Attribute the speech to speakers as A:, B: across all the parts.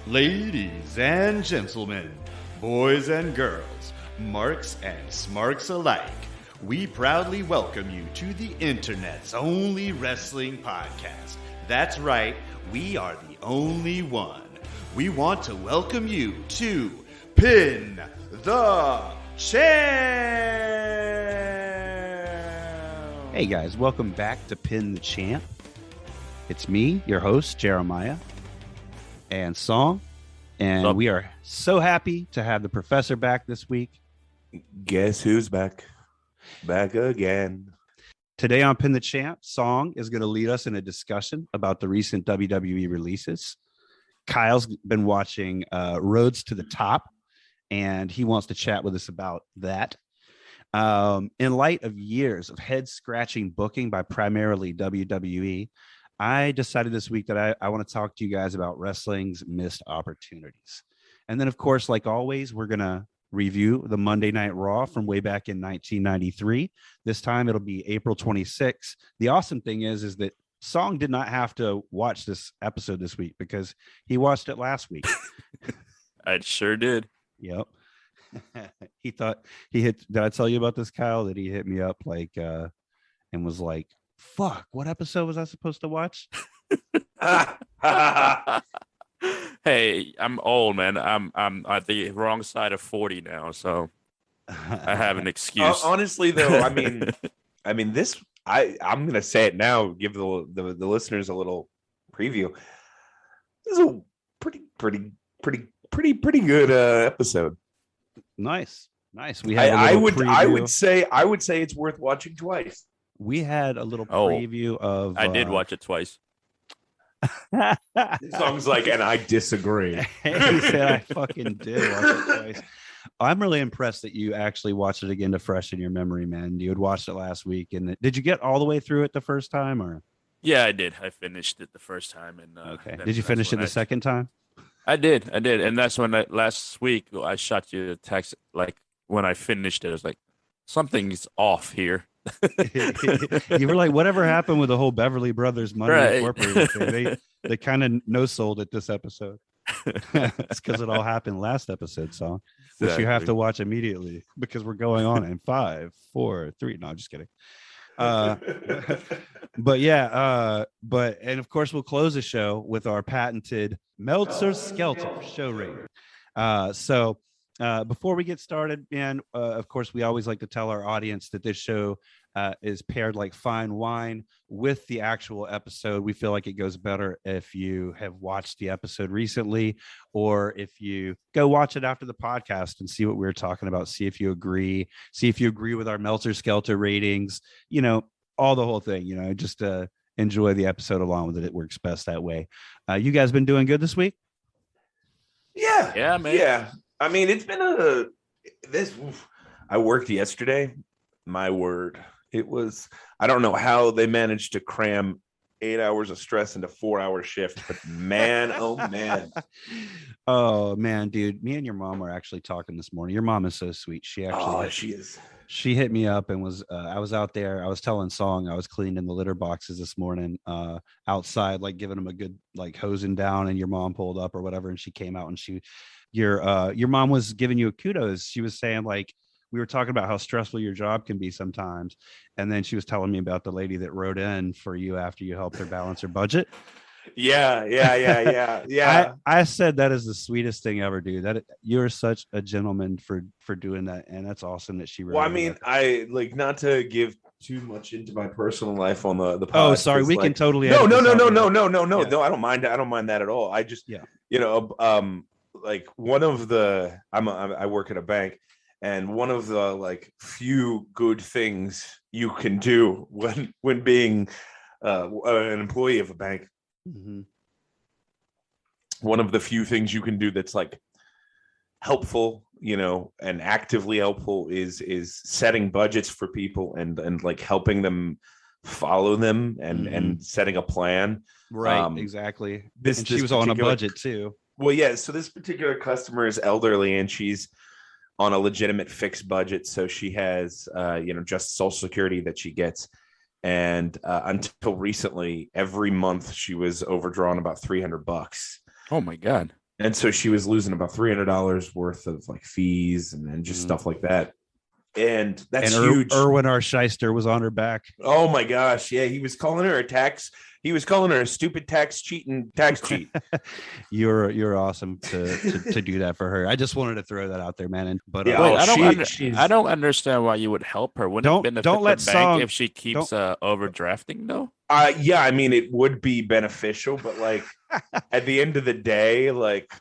A: Ladies and gentlemen, boys and girls, marks and smarks alike, we proudly welcome you to the internet's only wrestling podcast. That's right, we are the only one. We want to welcome you to Pin the Champ!
B: Hey guys, welcome back to Pin the Champ. It's me, your host, Jeremiah, and Song. And we are so happy to have the professor back this week.
C: Guess who's back? Back again.
B: Today on Pin the Champ, Song is going to lead us in a discussion about the recent WWE releases. Kyle's been watching Rhodes to the Top, and he wants to chat with us about that. In light of years of head-scratching booking by primarily WWE, I decided this week that I want to talk to you guys about wrestling's missed opportunities. And then, of course, like always, we're going to review the Monday Night Raw from way back in 1993. This time it'll be April 26th. The awesome thing is that Song did not have to watch this episode this week because he watched it last week.
D: I sure did.
B: Yep. He thought did I tell you about this, Kyle, that he hit me up and was like, fuck, what episode was I supposed to watch?
D: Hey, I'm old, man. I'm at the wrong side of 40 now, so I have an excuse.
C: Honestly, though, I mean, this. I'm gonna say it now. Give the listeners a little preview. This is a pretty good episode.
B: Nice. We had.
C: I would say it's worth watching twice.
B: We had a little preview of.
D: I did watch it twice.
C: Song's like, and I disagree.
B: He said I fucking did watch it twice. I'm really impressed that you actually watched it again to freshen your memory, man. You had watched it last week, and did you get all the way through it the first time, or?
D: Yeah, I did. I finished it the first time, and
B: okay. Did you finish it the second time?
D: I did, and that's when last week I shot you a text. Like when I finished it, I was like, something's off here.
B: You were like, whatever happened with the whole Beverly Brothers Money Incorporated thing? They kind of no-sold it this episode. It's because it all happened last episode, Song, which you have to watch immediately because we're going on in 5, 4, 3. No, I'm just kidding. But and of course we'll close the show with our patented Meltzer Skelter show rating. Before we get started, and of course, we always like to tell our audience that this show is paired like fine wine with the actual episode. We feel like it goes better if you have watched the episode recently, or if you go watch it after the podcast and see what we were talking about. See if you agree with our Meltzer Skelter ratings. You know, all the whole thing. You know, just enjoy the episode along with it. It works best that way. You guys been doing good this week?
C: Yeah, man. Yeah. I mean, it's been I worked yesterday. My word. It was, I don't know how they managed to cram 8 hours of stress into 4-hour shift, but man, oh man.
B: Oh man, dude. Me and your mom were actually talking this morning. Your mom is so sweet. She is. She hit me up and was, I was out there. I was telling Song, I was cleaning the litter boxes this morning outside, like giving them a good, like hosing down, and your mom pulled up or whatever. And she came out and your mom was giving you a kudos. She was saying, like, we were talking about how stressful your job can be sometimes. And then she was telling me about the lady that wrote in for you after you helped her balance her budget.
C: Yeah.
B: I said that is the sweetest thing ever, dude. That you're such a gentleman for doing that. And that's awesome that she wrote.
C: Well, I mean, I like, not to give too much into my personal life on the pod.
B: Oh, sorry. We can totally.
C: No. I don't mind that at all. I just, like one of the, I work at a bank, and one of the like few good things you can do when being an employee of a bank, one of the few things you can do that's like helpful, you know, and actively helpful is setting budgets for people and like helping them follow them and setting a plan.
B: Right. Exactly. She was on a budget too.
C: Well, yeah. So this particular customer is elderly, and she's on a legitimate fixed budget. So she has, just Social Security that she gets. And until recently, every month she was overdrawn about $300.
D: Oh my God.
C: And so she was losing about $300 worth of like fees and just stuff like that. And that's huge.
B: Erwin R. Shyster was on her back.
C: Oh my gosh. Yeah. He was calling her a stupid tax cheat.
B: You're awesome to do that for her. I just wanted to throw that out there, man. But
D: wait, I don't understand why you would help her. Wouldn't it benefit the bank if she keeps overdrafting though?
C: Yeah, I mean it would be beneficial, but like at the end of the day, like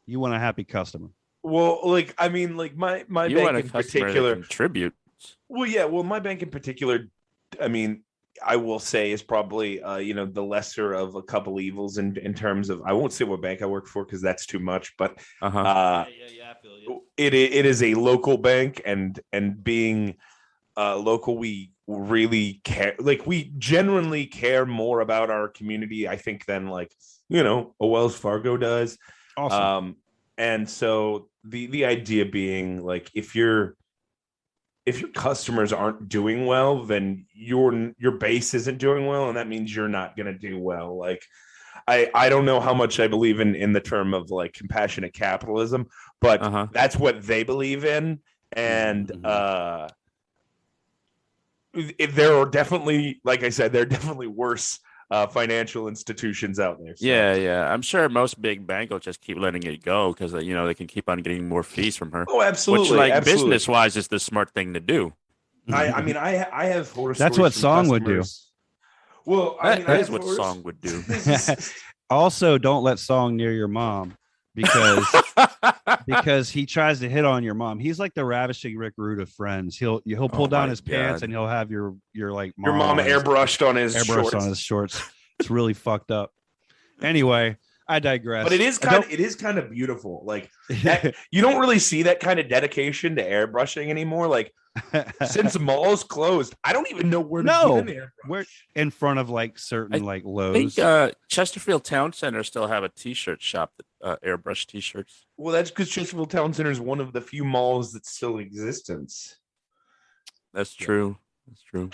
B: you want a happy customer.
C: Well, like I mean, like my bank in particular
D: contribute.
C: Well, yeah, well, my bank in particular, I mean, I will say is probably the lesser of a couple evils in terms of, I won't say what bank I work for because that's too much, but
B: I feel you.
C: It is a local bank, and being local, we really care. Like we genuinely care more about our community, I think, than like a Wells Fargo does.
B: Awesome.
C: And so the idea being like if your customers aren't doing well, then your base isn't doing well, and that means you're not going to do well. Like I don't know how much I believe in the term of like compassionate capitalism, but that's what they believe in. And there are definitely, like I said, there are definitely worse financial institutions out there. So.
D: Yeah. I'm sure most big bank will just keep letting it go because they can keep on getting more fees from her.
C: Oh, absolutely.
D: Which, business wise, is the smart thing to do.
C: I mean, I have horror.
B: That's what Song would do.
C: Well,
D: that is what Song would do.
B: Also, don't let Song near your mom because he tries to hit on your mom. He's like the ravishing Rick Rude of Friends. He'll pull down his pants and he'll have your like
C: your mom airbrushed on his
B: shorts. It's really fucked up. Anyway, I digress.
C: But it is kind of beautiful. Like you don't really see that kind of dedication to airbrushing anymore. Like since malls closed, I don't even know where to get an airbrush.
B: We're in front of like certain like Lowe's.
D: I think Chesterfield Town Center still have a t-shirt shop that airbrush t-shirts.
C: Well, that's because Chesterfield Town Center is one of the few malls that still exists.
D: That's true. That's true.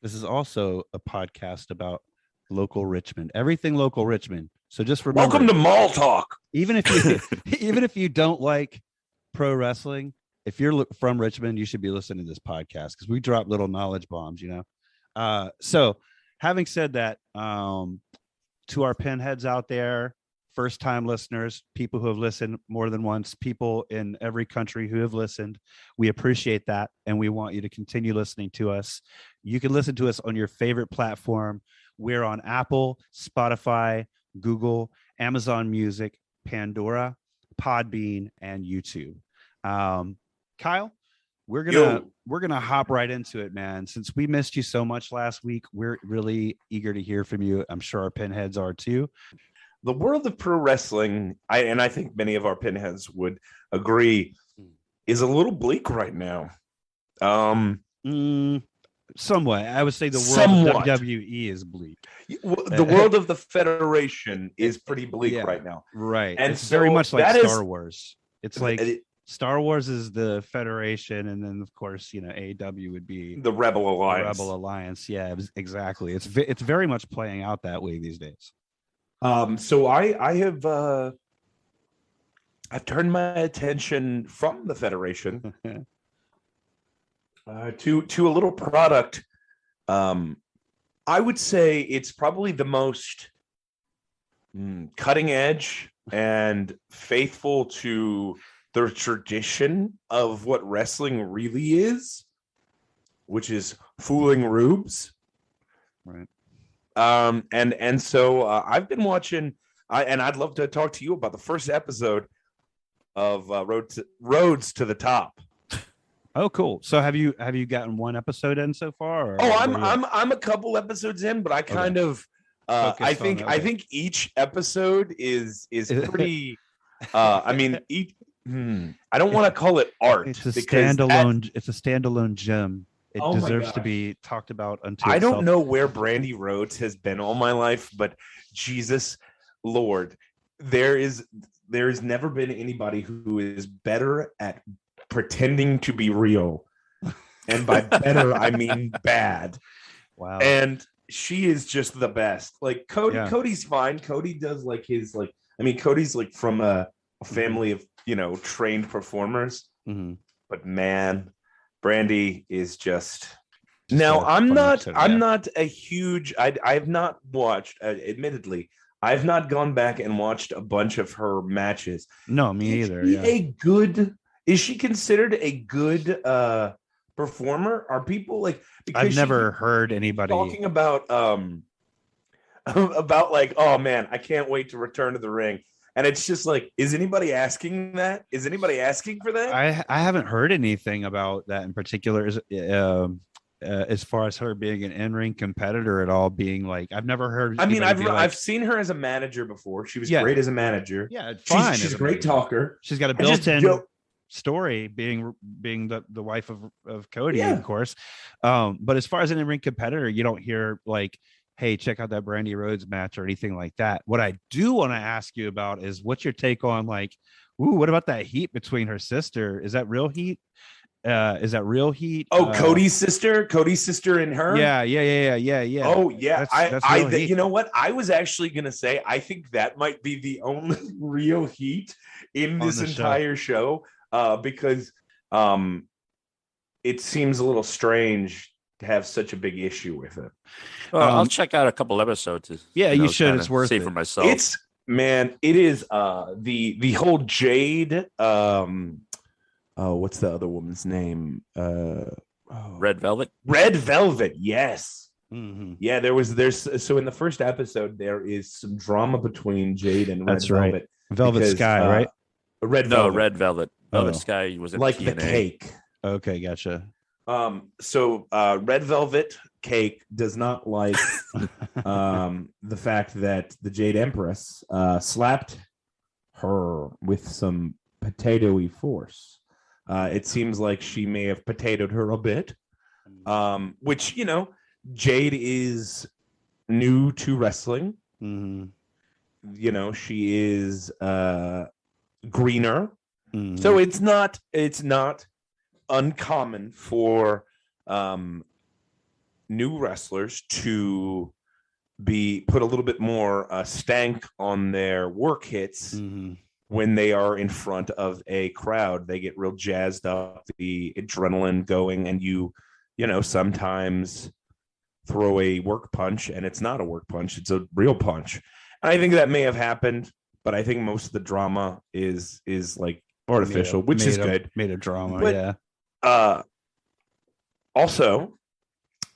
B: This is also a podcast about local Richmond. Everything local Richmond. So just remember,
C: welcome to Mall Talk.
B: Even if you don't like pro wrestling, if you're from Richmond, you should be listening to this podcast because we drop little knowledge bombs, So having said that, to our pinheads out there, first time listeners, people who have listened more than once, people in every country who have listened, we appreciate that. And we want you to continue listening to us. You can listen to us on your favorite platform. We're on Apple, Spotify, Google, Amazon Music, Pandora, Podbean, and YouTube. Kyle, we're gonna hop right into it, man. Since we missed you so much last week, we're really eager to hear from you. I'm sure our pinheads are too.
C: The world of pro wrestling, I think many of our pinheads would agree, is a little bleak right now.
B: Somewhat. I would say the world of WWE is bleak.
C: The world of the Federation is pretty bleak right now.
B: Right.
C: And
B: it's very much like Star Wars. It's like Star Wars is the Federation, and then of course, AEW would be
C: the Rebel Alliance.
B: Yeah, exactly. It's very much playing out that way these days.
C: So I have I've turned my attention from the Federation to a little product. I would say it's probably the most cutting edge and faithful to the tradition of what wrestling really is, which is fooling rubes.
B: Right.
C: And so I've been watching, and I'd love to talk to you about the first episode of Rhodes to the Top.
B: Oh, cool. So have you gotten one episode in so far? Or
C: I'm a couple episodes in, but I kind of I think each episode is pretty. I mean, I don't want to call it art.
B: It's a standalone gem. It deserves to be talked about until
C: I don't know where Brandy Rhodes has been all my life, but Jesus Lord, there is never been anybody who is better at pretending to be real. And by better, I mean bad.
B: Wow.
C: And she is just the best. Like Cody's fine. Cody does like his I mean, Cody's like from a family of, trained performers, but man, Brandy is just now. I'm not a huge, I've not watched, admittedly, I've not gone back and watched a bunch of her matches.
B: No, me either.
C: Is she considered a good performer? Are people like, because
B: I've never heard anybody
C: talking about like, oh man, I can't wait to return to the ring. And it's just like, is anybody asking that? Is anybody asking for that?
B: I haven't heard anything about that in particular. As far as her being an in-ring competitor at all, being like, I've never heard.
C: I mean, I've seen her as a manager before. She was great as a manager.
B: Yeah,
C: fine. She's a great talker.
B: She's got a built-in story, being the wife of Cody, of course. But as far as an in-ring competitor, you don't hear like, hey, check out that Brandy Rhodes match or anything like that. What I do want to ask you about is what's your take on like, what about that heat between her sister? Is that real heat? Is that real heat?
C: Oh, Cody's sister and her.
B: Yeah.
C: Oh yeah. That's you know what? I was actually gonna say I think that might be the only real heat in this entire show, because it seems a little strange to have such a big issue with it.
D: I'll check out a couple episodes.
B: You should. It's worth it
D: for myself.
C: It is the whole Jade. What's the other woman's name?
D: Red Velvet.
C: Red Velvet. Yes.
B: Mm-hmm.
C: Yeah. So in the first episode there is some drama between Jade and Red Velvet.
B: Right. Velvet Sky, right?
C: Red Velvet.
D: Red Velvet. Velvet Sky was in
C: like
D: TNA.
C: the cake.
B: Okay, gotcha.
C: So Red Velvet Cake does not like the fact that the Jade Empress slapped her with some potato-y force. It seems like she may have potatoed her a bit, which, Jade is new to wrestling.
B: Mm-hmm.
C: She is greener.
B: Mm-hmm.
C: So it's not uncommon for new wrestlers to be put a little bit more stank on their work hits.
B: Mm-hmm.
C: When they are in front of a crowd. They get real jazzed up, the adrenaline going, and you sometimes throw a work punch and it's not a work punch, it's a real punch. And I think that may have happened, but I think most of the drama is like artificial, which is good.
B: Made a drama,
C: but, also,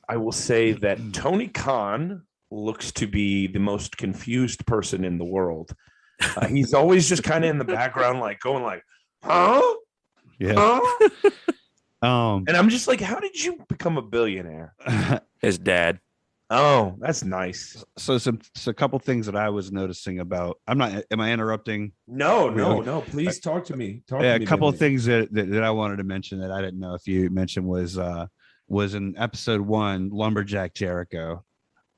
C: I will say that Tony Khan looks to be the most confused person in the world. He's always just kind of in the background, like going like, huh?
B: Yeah.
C: Huh? And I'm just like, how did you become a billionaire?
D: His dad.
C: Oh, that's nice.
B: So a couple things that I was noticing about. Am I interrupting?
C: No. Please talk to me.
B: A couple of things that I wanted to mention that I didn't know if you mentioned was in episode 1, Lumberjack Jericho.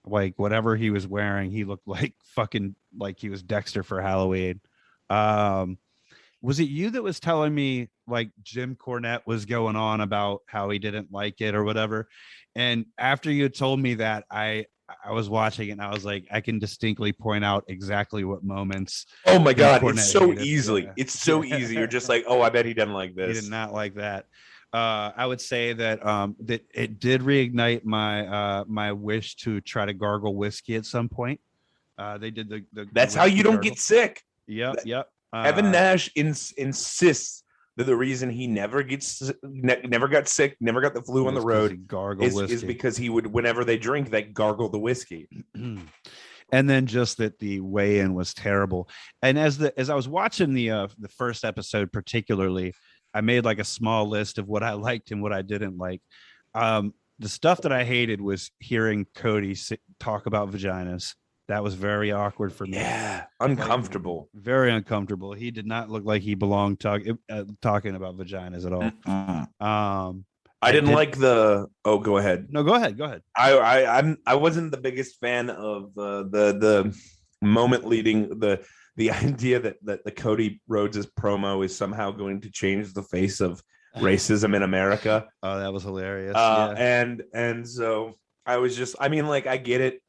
B: Like whatever he was wearing, he looked like fucking like he was Dexter for Halloween. Was it you that was telling me like Jim Cornette was going on about how he didn't like it or whatever? And after you told me that, I was watching it and I was like, I can distinctly point out exactly what moments.
C: Oh my God, it's so easily. It's so easy. You're just like, oh, I bet he doesn't like this.
B: He did not like that. I would say that that it did reignite my wish to try to gargle whiskey at some point. They did the
C: That's how you don't get sick.
B: Yep.
C: Evan Nash insists that the reason he never got sick, never got the flu on the road is because he would, whenever they drink, they gargle the whiskey.
B: And then just that the weigh-in was terrible. And as I was watching the first episode particularly, I made like a small list of what I liked and what I didn't like. The stuff that I hated was hearing Cody talk about vaginas. That was very awkward for me.
C: Yeah, uncomfortable.
B: Like, very uncomfortable. He did not look like he belonged talking about vaginas at all.
C: I didn't like the. Oh, go ahead.
B: No, go ahead.
C: I wasn't the biggest fan of the moment leading the idea that the Cody Rhodes' promo is somehow going to change the face of racism in America.
B: Oh, that was hilarious.
C: And so I was just, I mean, like, I get it,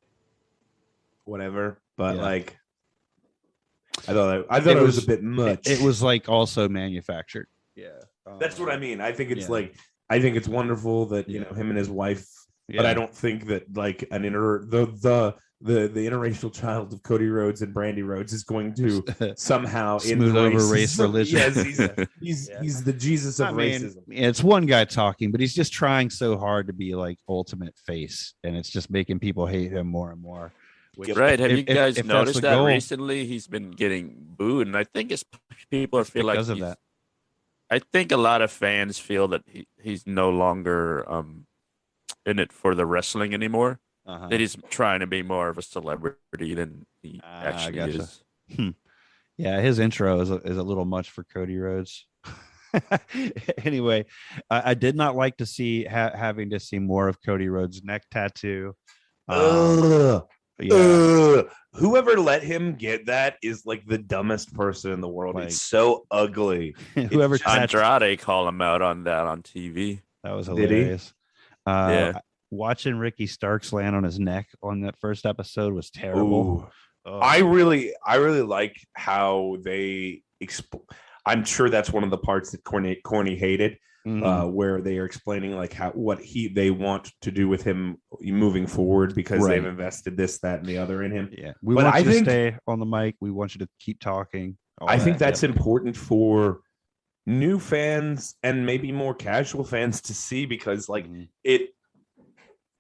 C: whatever, but like, I thought it was a bit much.
B: It was like also manufactured. Yeah,
C: that's what I mean. I think it's I think it's wonderful that you know him and his wife, but I don't think that like the interracial child of Cody Rhodes and Brandy Rhodes is going to somehow
B: smooth over race religion.
C: Yes, he's the Jesus of racism.
B: It's one guy talking, but he's just trying so hard to be like ultimate face, and it's just making people hate him more and more.
D: Right? Have you guys noticed that recently? He's been getting booed, and I think it's people feel like
B: because of that.
D: I think a lot of fans feel that he's no longer in it for the wrestling anymore. That he's trying to be more of a celebrity than he actually is.
B: Yeah, his intro is a little much for Cody Rhodes. Anyway, I did not like to see having to see more of Cody Rhodes' neck tattoo.
C: Whoever let him get that is like the dumbest person in the world. Like, it's so ugly.
D: Whoever Andrade called him out on that on TV.
B: That was hilarious. Watching Ricky Starks land on his neck on that first episode was terrible.
C: I really like how they I'm sure that's one of the parts that Corny hated, where they are explaining like what they want to do with him moving forward because they've invested this, that, and the other in him.
B: Yeah, we want you to stay on the mic. We want you to keep talking.
C: I think that's important for new fans and maybe more casual fans to see because like it.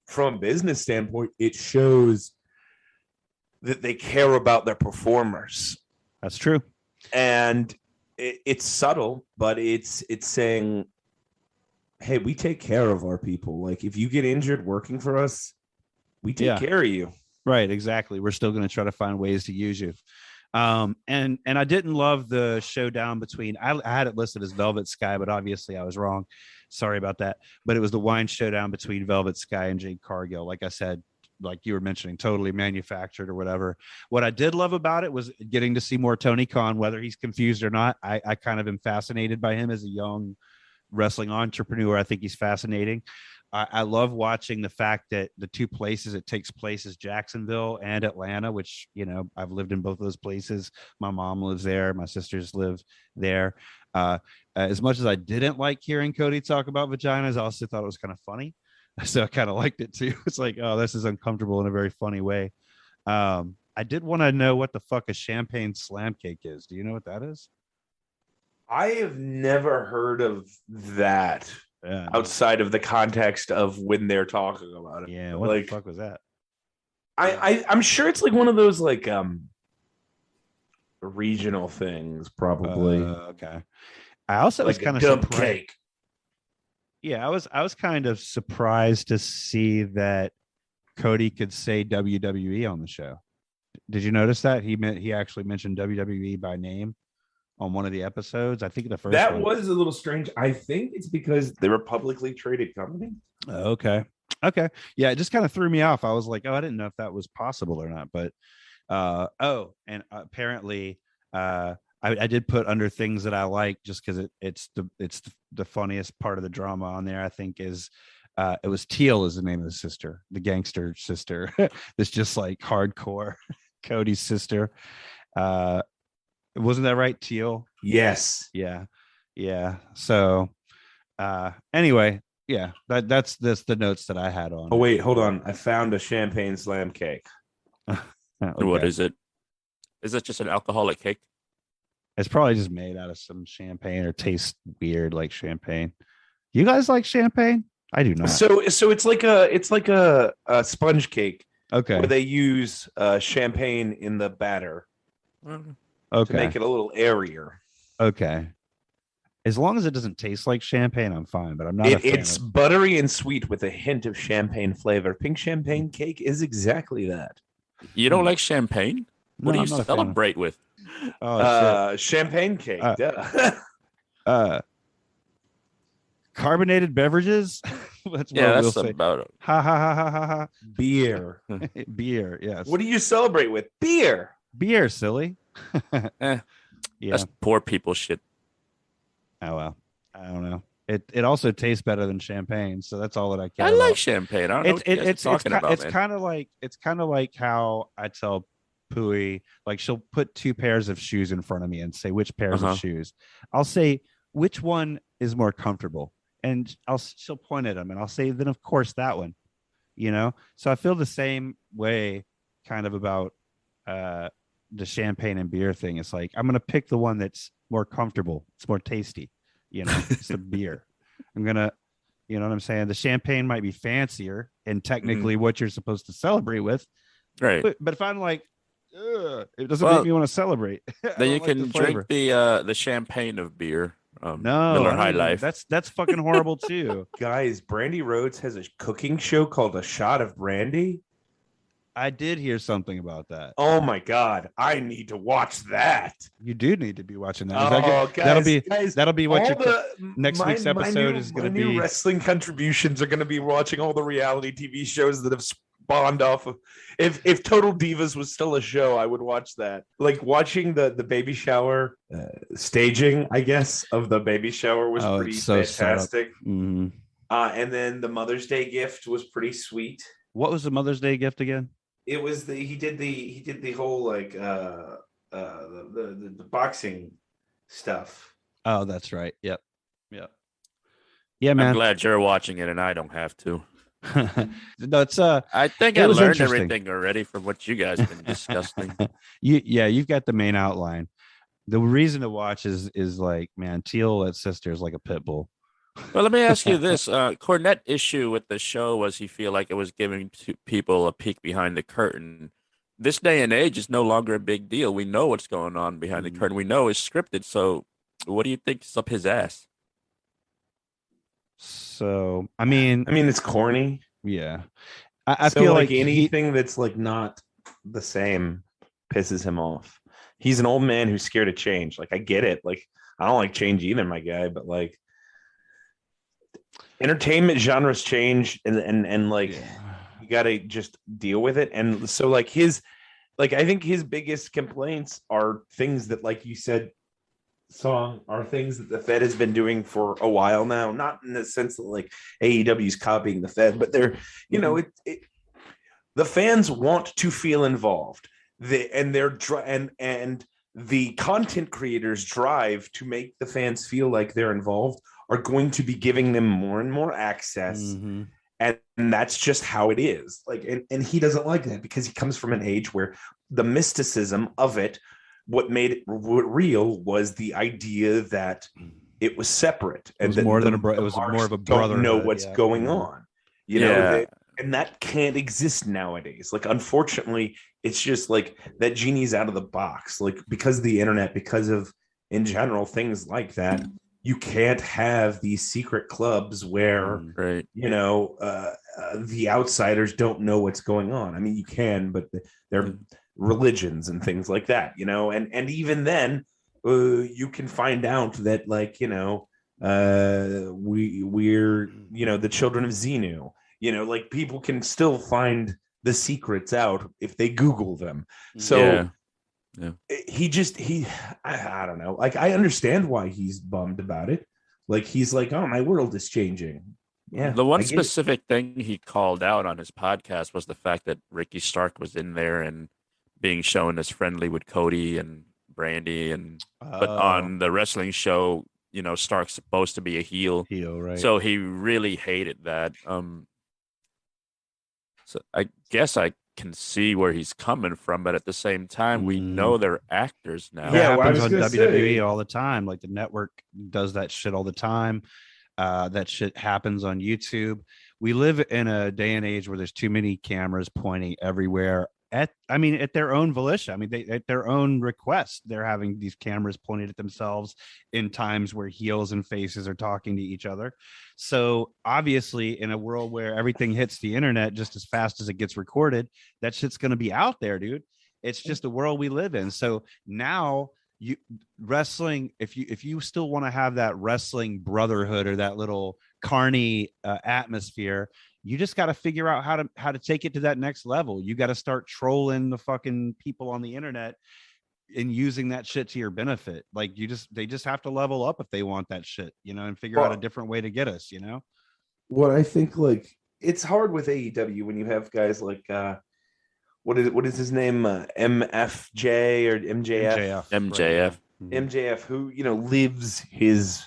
C: From a business standpoint, it shows that they care about their performers.
B: That's true.
C: And it's subtle, but it's saying, hey, we take care of our people. Like if you get injured working for us, we take care of you.
B: Right, exactly. We're still going to try to find ways to use you. And I didn't love the showdown between I had it listed as Velvet Sky, but obviously I was wrong. Sorry about that. But it was the wine showdown between Velvet Sky and Jade Cargill. Like I said, like you were mentioning, totally manufactured or whatever. What I did love about it was getting to see more Tony Khan, whether he's confused or not. I kind of am fascinated by him as a young wrestling entrepreneur. I think he's fascinating. I love watching the fact that the two places it takes place is Jacksonville and Atlanta, which, you know, I've lived in both of those places. My mom lives there. My sisters live there. As much as I didn't like hearing Cody talk about vaginas, I also thought it was kind of funny. So I kind of liked it too. It's like, oh, this is uncomfortable in a very funny way. I did want to know what the fuck a champagne slam cake is. Do you know what that is?
C: I have never heard of that. Yeah, outside of the context of when they're talking about it.
B: Yeah, what the fuck was that?
C: I'm sure it's like one of those like regional things, probably.
B: Okay. I also was kind of surprised. Cake. Yeah, I was kind of surprised to see that Cody could say WWE on the show. Did you notice that he actually mentioned WWE by name on one of the episodes? I think the first
C: that was a little strange. I think it's because they're a publicly traded company.
B: Okay. Yeah, it just kind of threw me off. I was like, oh, I didn't know if that was possible or not. But and apparently I did put under things that I like just because it's the funniest part of the drama on there. I think is it was Teal is the name of the sister, the gangster sister. That's just like hardcore Cody's sister. Wasn't that right, Teal?
C: Yes.
B: Yeah. So anyway, yeah, that's the notes that I had on.
C: Oh wait, hold on. I found a champagne slam cake.
D: Okay. What is it? Is it just an alcoholic cake?
B: It's probably just made out of some champagne or tastes weird like champagne. You guys like champagne? I do not.
C: So it's like a sponge cake.
B: Okay.
C: Where they use champagne in the batter.
B: Okay.
C: To make it a little airier.
B: Okay. As long as it doesn't taste like champagne, I'm fine. But I'm not.
C: It's buttery and sweet with a hint of champagne flavor. Pink champagne cake is exactly that.
D: You don't like champagne? What do you celebrate with?
C: Champagne cake.
B: Carbonated beverages.
D: That's about it.
B: Ha ha ha ha ha ha.
C: Beer.
B: Beer. Yes.
C: What do you celebrate with? Beer.
B: Beer, silly.
D: Yeah. That's poor people shit.
B: Oh well, I don't know. It also tastes better than champagne, so that's all that I care.
D: I like champagne. I don't know what you're talking about.
B: It's kind of like how I tell Pui. Like she'll put two pairs of shoes in front of me and say which pairs of shoes. I'll say which one is more comfortable, and she'll point at them, and I'll say then of course that one. You know, so I feel the same way, kind of about the champagne and beer thing. It's like I'm gonna pick the one that's more comfortable. It's more tasty. You know, it's a beer. I'm gonna. You know what I'm saying? The champagne might be fancier and technically what you're supposed to celebrate with.
D: Right.
B: But if I'm like, it doesn't make me want to celebrate.
D: Then you can drink the champagne of beer. Miller High Life.
B: That's fucking horrible too.
C: Guys, Brandy Rhodes has a cooking show called A Shot of Brandy.
B: I did hear something about that.
C: Oh my God, I need to watch that.
B: You do need to be watching that. That'll be what next week's episode is going to be.
C: New wrestling contributions are going to be watching all the reality TV shows that have spawned off of. If Total Divas was still a show, I would watch that. Like watching the baby shower staging, I guess, of the baby shower was pretty fantastic.
B: Mm-hmm.
C: And then the Mother's Day gift was pretty sweet.
B: What was the Mother's Day gift again?
C: It was he did the whole like the boxing stuff.
B: Oh, that's right. Yep. Yeah, man.
D: I'm glad you're watching it and I don't have to.
B: No, it's
D: I think I learned everything already from what you guys have been discussing.
B: You've got the main outline. The reason to watch is like, man, Teal at Sister is like a pit bull.
D: Well, let me ask you this. Cornette issue with the show was he feel like it was giving people a peek behind the curtain. This day and age is no longer a big deal. We know what's going on behind the curtain. We know it's scripted. So what do you think is up his ass?
B: So, I mean,
C: it's corny.
B: Yeah. I feel like
C: anything that's like not the same pisses him off. He's an old man who's scared of change. Like, I get it. Like, I don't like change either, my guy, but like, entertainment genres change and like you gotta just deal with it. And so like I think his biggest complaints are things that, like you said, are things that the Fed has been doing for a while now, not in the sense that like AEW is copying the Fed, but they're the fans want to feel involved. And the content creators drive to make the fans feel like they're involved are going to be giving them more and more access.
B: Mm-hmm.
C: And that's just how it is. Like, and he doesn't like that because he comes from an age where the mysticism of it, what made it real was the idea that it was separate and
B: it was more than it was more of a brotherhood.
C: Don't know what's going on, you know, and that can't exist nowadays. Like, unfortunately, it's just like that genie's out of the box. Like, because of the internet, because of in general things like that. You can't have these secret clubs where, the outsiders don't know what's going on. I mean, you can, but they're religions and things like that, you know, and even then you can find out that, like, we're, the children of Xenu, like people can still find the secrets out if they Google them. So I don't know. Like, I understand why he's bummed about it. Like, he's like, oh, my world is changing. Yeah.
D: The one specific thing he called out on his podcast was the fact that Ricky Stark was in there and being shown as friendly with Cody and Brandy, but on the wrestling show, Stark's supposed to be a heel.
B: Right?
D: So he really hated that. So I guess I can see where he's coming from, but at the same time, we know they're actors now.
B: Yeah, it happens on WWE all the time. Like, the network does that shit all the time. That shit happens on YouTube. We live in a day and age where there's too many cameras pointing everywhere at their own volition. At their own request, they're having these cameras pointed at themselves in times where heels and faces are talking to each other. So obviously, in a world where everything hits the internet just as fast as it gets recorded, that shit's going to be out there, dude. It's just the world we live in. So now wrestling, if you still want to have that wrestling brotherhood or that little carny atmosphere, you just got to figure out how to take it to that next level. You got to start trolling the fucking people on the internet and using that shit to your benefit. Like, they just have to level up if they want that shit, and figure out a different way to get us,
C: What I think, like, it's hard with AEW when you have guys like what is his name? MFJ or MJF?
D: MJF.
C: Right. MJF, who lives his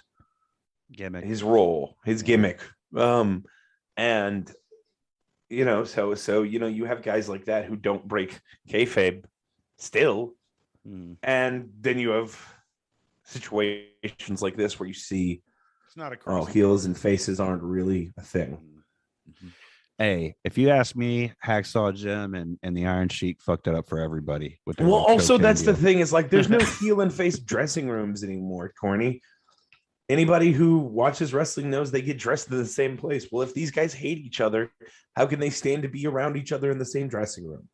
B: gimmick,
C: his role, his gimmick. And so you have guys like that who don't break kayfabe still, and then you have situations like this where you see
B: it's not a
C: heels and faces aren't really a thing.
B: Hey, if you ask me, Hacksaw Jim and the Iron Sheik fucked it up for everybody. With
C: Well, also that's the thing is like there's no heel and face dressing rooms anymore, Corny. Anybody who watches wrestling knows they get dressed in the same place. Well, if these guys hate each other, how can they stand to be around each other in the same dressing room?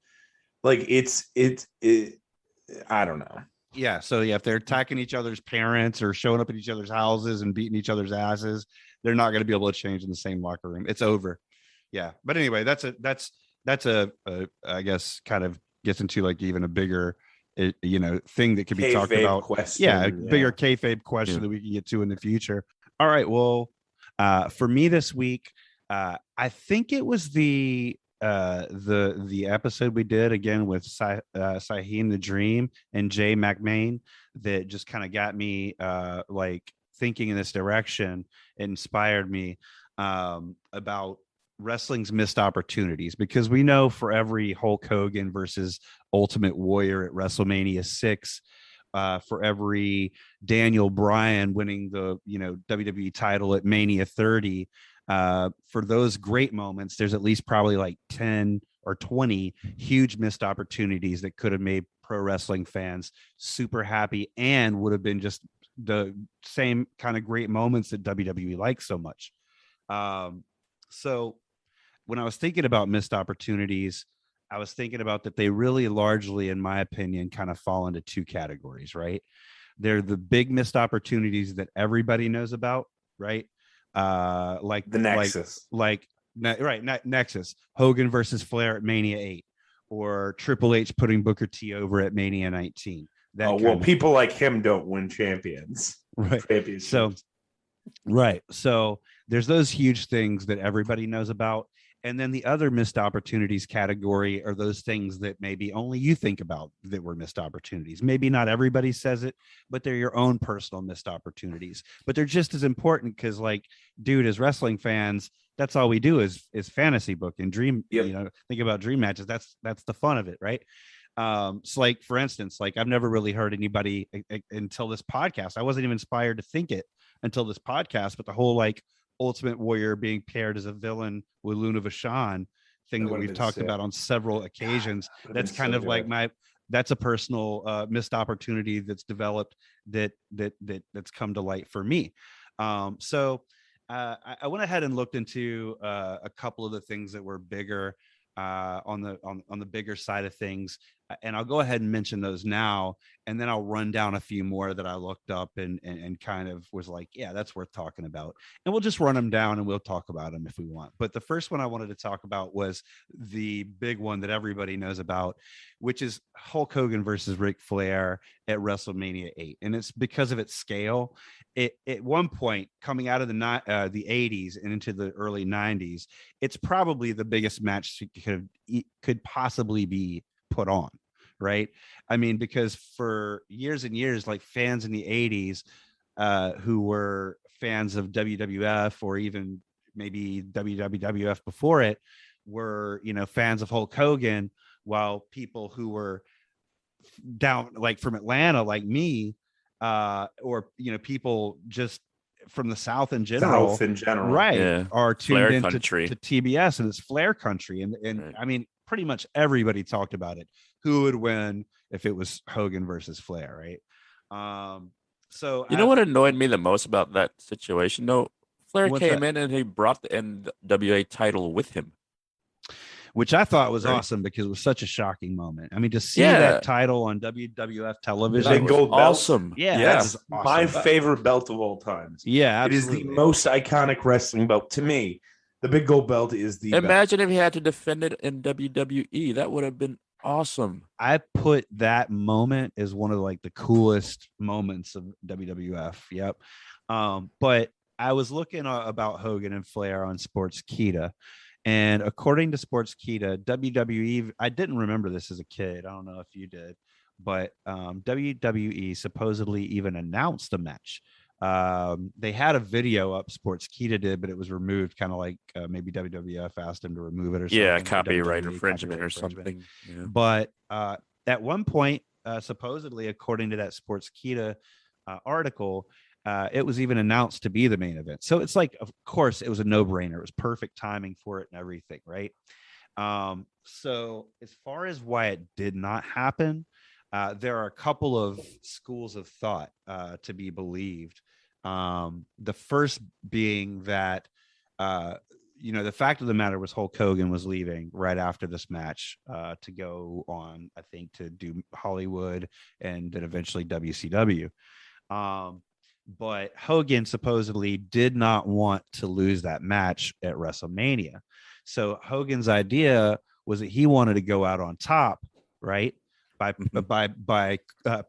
C: Like it's I don't know.
B: Yeah. So yeah, if they're attacking each other's parents or showing up at each other's houses and beating each other's asses, they're not going to be able to change in the same locker room. It's over. Yeah. But anyway, that's a I guess kind of gets into like even a bigger thing that could be talked about.
C: Question,
B: yeah, a bigger kayfabe question that we can get to in the future. All right. Well, for me this week, I think it was the episode we did again with Saheem the Dream and Jay McMahon that just kind of got me like thinking in this direction. It inspired me about wrestling's missed opportunities, because we know for every Hulk Hogan versus Ultimate Warrior at WrestleMania 6, for every Daniel Bryan winning the WWE title at Mania 30, for those great moments, there's at least probably like 10 or 20 huge missed opportunities that could have made pro wrestling fans super happy and would have been just the same kind of great moments that WWE likes so much. So when I was thinking about missed opportunities, I was thinking about that they really largely, in my opinion, kind of fall into two categories, right? They're the big missed opportunities that everybody knows about, right? Like
C: the Nexus,
B: Nexus, Hogan versus Flair at Mania 8, or Triple H putting Booker T over at Mania 19.
C: People like him don't win champions,
B: right? So there's those huge things that everybody knows about. And then the other missed opportunities category are those things that maybe only you think about that were missed opportunities. Maybe not everybody says it, but they're your own personal missed opportunities. But they're just as important because, like, dude, as wrestling fans, that's all we do is fantasy book and dream. Yep. Think about dream matches. That's the fun of it, right? So, like, for instance, like I've never really heard anybody until this podcast. I wasn't even inspired to think it until this podcast, but the whole like Ultimate Warrior being paired as a villain with Luna Vachon thing that we've talked about on several occasions. That's kind of like that's a personal missed opportunity that's developed that's come to light for me. So I went ahead and looked into a couple of the things that were bigger on the bigger side of things, and I'll go ahead and mention those now, and then I'll run down a few more that I looked up and kind of was like, yeah, that's worth talking about, and we'll just run them down and we'll talk about them if we want. But the first one I wanted to talk about was the big one that everybody knows about, which is Hulk Hogan versus Ric Flair at WrestleMania 8, and it's because of its scale. It at one point coming out of the 80s and into the early 90s, it's probably the biggest match could possibly be put on, right? I mean, because for years and years, like fans in the 80s who were fans of WWF or even maybe WWF before it were, fans of Hulk Hogan, while people who were down like from Atlanta like me, or people just from the South in general, right, yeah, are tuned into to TBS, and it's Flair country, and right. I mean, pretty much everybody talked about it. Who would win if it was Hogan versus Flair, right? So
D: know what annoyed me the most about that situation, though? Flair came in and he brought the NWA title with him,
B: which I thought was awesome because it was such a shocking moment. I mean, to see that title on WWF television,
C: gold
B: awesome.
C: Belt. Yeah, that's awesome. My favorite belt of all time.
B: Yeah,
C: absolutely. It is the most iconic wrestling belt to me. The big gold belt is the
D: Imagine if he had to defend it in WWE. That would have been awesome.
B: I put that moment as one of like the coolest moments of WWF. Yep. But I was looking about Hogan and Flair on Sportskeeda, And according to Sportskeeda, WWE, I didn't remember this as a kid. I don't know if you did, but WWE supposedly even announced a match. They had a video up, Sportskeeda did, but it was removed, kind of like maybe WWF asked them to remove it or something.
D: Yeah, copyright infringement or something. Yeah.
B: But at one point, supposedly, according to that Sportskeeda article, it was even announced to be the main event. So it's like, of course, it was a no-brainer. It was perfect timing for it and everything, right? So as far as why it did not happen, there are a couple of schools of thought to be believed. The first being that, the fact of the matter was Hulk Hogan was leaving right after this match to go on, I think, to do Hollywood and then eventually WCW. But Hogan supposedly did not want to lose that match at WrestleMania. So Hogan's idea was that he wanted to go out on top, right? By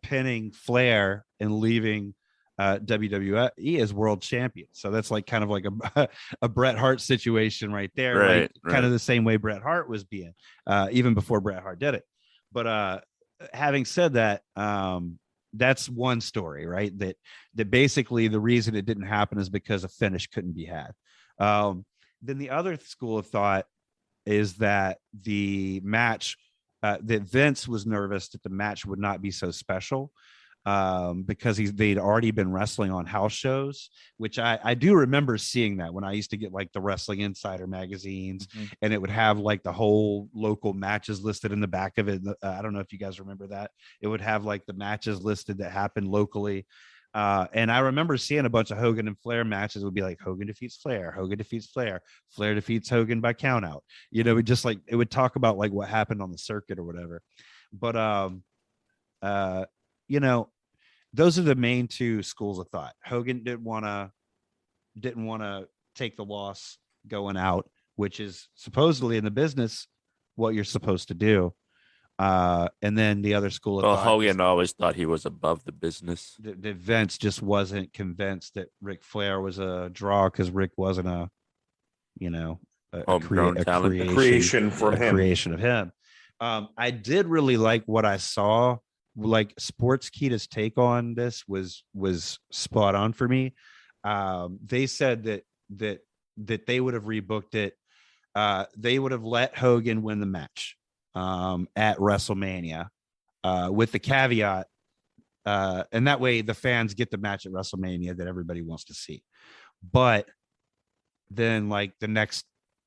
B: pinning Flair and leaving WWE as world champion. So that's like kind of like a Bret Hart situation right there,
D: right.
B: Kind of the same way Bret Hart was being, even before Bret Hart did it. But having said that, that's one story, right? That basically the reason it didn't happen is because a finish couldn't be had. Then the other school of thought is that the match, that Vince was nervous that the match would not be so special because they'd already been wrestling on house shows, which I do remember seeing that when I used to get like the Wrestling Insider magazines, and it would have like the whole local matches listed in the back of it. I don't know if you guys remember that. It would have like the matches listed that happened locally. And I remember seeing a bunch of Hogan and Flair matches. It would be like Hogan defeats Flair, Hogan defeats Flair, Flair defeats Hogan by countout. It just like, it would talk about like what happened on the circuit or whatever. But, those are the main two schools of thought. Hogan didn't want to take the loss going out, which is supposedly in the business what you're supposed to do. And then the other school of thought,
D: Hogan always thought he was above the business.
B: The Vince just wasn't convinced that Ric Flair was a draw because Rick wasn't a creation of him. I did really like what I saw. Like Sportskeeda's take on this was spot on for me. They said that they would have rebooked it. They would have let Hogan win the match at WrestleMania with the caveat, and that way the fans get the match at WrestleMania that everybody wants to see. But then, like the next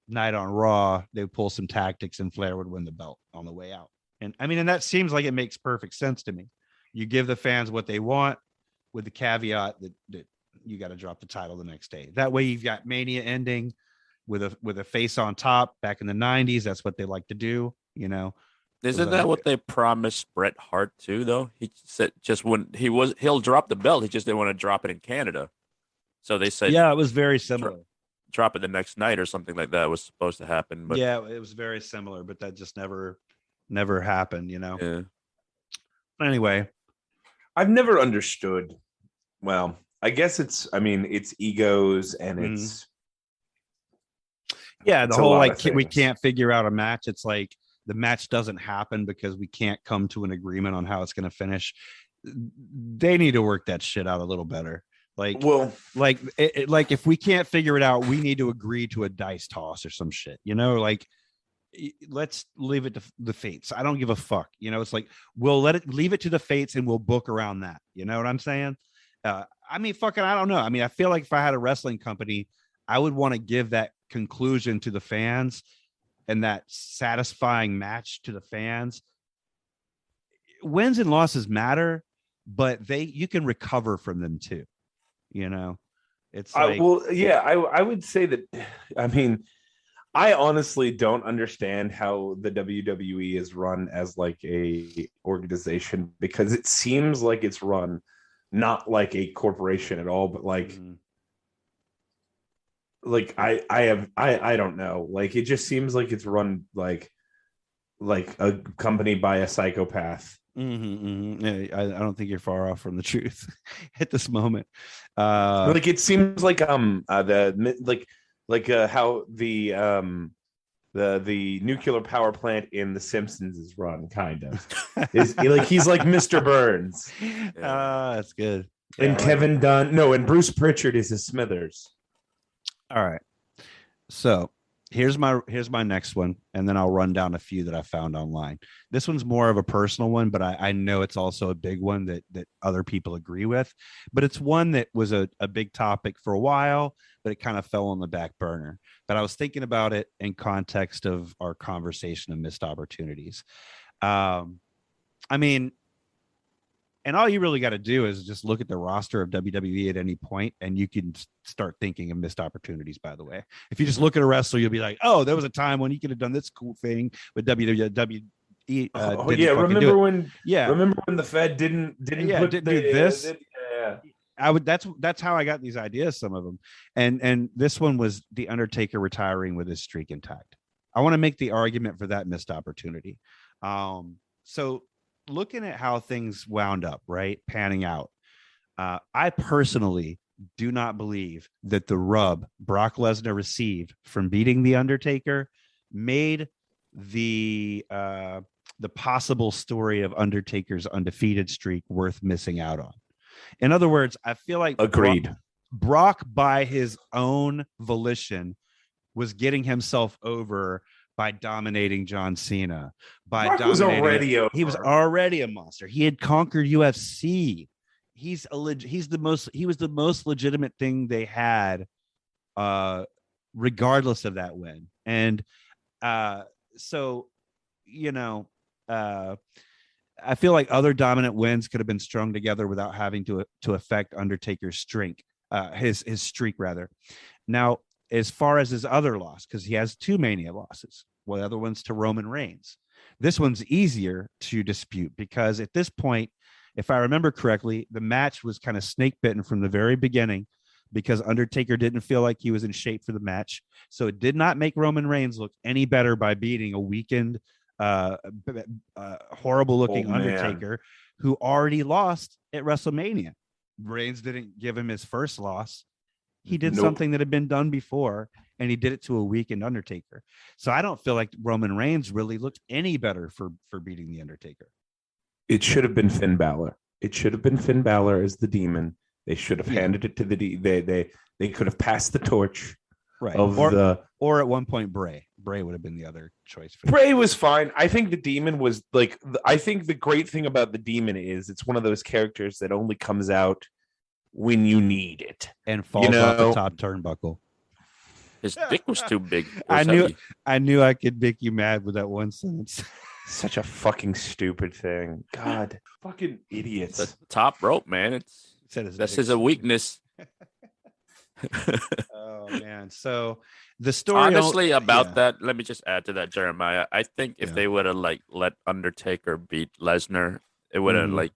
B: night on Raw, they would pull some tactics and Flair would win the belt on the way out. And I mean, and that seems like it makes perfect sense to me. You give the fans what they want with the caveat that you got to drop the title the next day. That way you've got Mania ending with a face on top. Back in the 90s, that's what they like to do,
D: Isn't that what they promised Bret Hart too, though? He said just when he'll drop the belt, he just didn't want to drop it in Canada. So they said,
B: yeah, it was very similar.
D: Drop it the next night or something like that was supposed to happen. But
B: yeah, it was very similar, but that just never happened,
D: Yeah.
B: Anyway,
C: I've never understood. Well, I guess it's egos and it's.
B: Yeah, the whole like we can't figure out a match. It's like the match doesn't happen because we can't come to an agreement on how it's going to finish. They need to work that shit out a little better. Like, well, like if we can't figure it out, we need to agree to a dice toss or some shit. Like. Let's leave it to the fates. I don't give a fuck. It's like we'll leave it to the fates and we'll book around that. You know what I'm saying? I don't know. I feel like if I had a wrestling company, I would want to give that conclusion to the fans and that satisfying match to the fans. Wins and losses matter, but you can recover from them too. It's like,
C: I would say that. I honestly don't understand how the WWE is run as like a organization, because it seems like it's run not like a corporation at all, but like I don't know. Like it just seems like it's run like a company by a psychopath.
B: Yeah, I don't think you're far off from the truth at this moment.
C: Like it seems like how the the nuclear power plant in The Simpsons is run, kind of. He's like Mr. Burns.
B: That's good.
C: And Kevin Dunn, and Bruce Pritchard is a Smithers.
B: All right. So here's my next one, and then I'll run down a few that I found online. This one's more of a personal one, but I know it's also a big one that other people agree with. But it's one that was a big topic for a while, but it kind of fell on the back burner. But I was thinking about it in context of our conversation of missed opportunities. I mean, and all you really got to do is just look at the roster of WWE at any point, and you can start thinking of missed opportunities, by the way. If you just look at a wrestler, you'll be like, oh, there was a time when he could have done this cool thing, but WWE.
C: Remember when the Fed didn't do this?
B: That's how I got these ideas, some of them. And this one was The Undertaker retiring with his streak intact. I want to make the argument for that missed opportunity. So looking at how things wound up, right, panning out, I personally do not believe that the rub Brock Lesnar received from beating The Undertaker made the possible story of Undertaker's undefeated streak worth missing out on. In other words, I feel like
C: agreed.
B: Brock by his own volition was getting himself over by dominating John Cena. He was already a monster. He had conquered UFC. He was the most legitimate thing they had, regardless of that win. And so, I feel like other dominant wins could have been strung together without having to affect Undertaker's streak, his streak rather. Now, as far as his other loss, because he has 2 Mania losses, well, the other one's to Roman Reigns. This one's easier to dispute because at this point, if I remember correctly, the match was kind of snake bitten from the very beginning because Undertaker didn't feel like he was in shape for the match. So it did not make Roman Reigns look any better by beating a weakened, horrible looking Undertaker who already lost at WrestleMania. Reigns didn't give him his first loss. He did something that had been done before, and he did it to a weakened Undertaker. So I don't feel like Roman Reigns really looked any better for beating the Undertaker.
C: It should have been Finn Balor. It should have been Finn Balor as the Demon. They should have handed it to they could have passed the torch.
B: Right. Or at one point Bray would have been the other choice.
C: Bray was fine. I think the Demon was I think the great thing about the Demon is it's one of those characters that only comes out when you need it
B: and falls off the top turnbuckle.
D: His dick was too big.
B: I knew I could make you mad with that one sentence.
C: Such a fucking stupid thing. God, fucking idiots.
D: The top rope, man. That's his weakness.
B: Oh man. So the story
D: honestly about that, let me just add to that, Jeremiah. I think if they would have let Undertaker beat Lesnar, it would have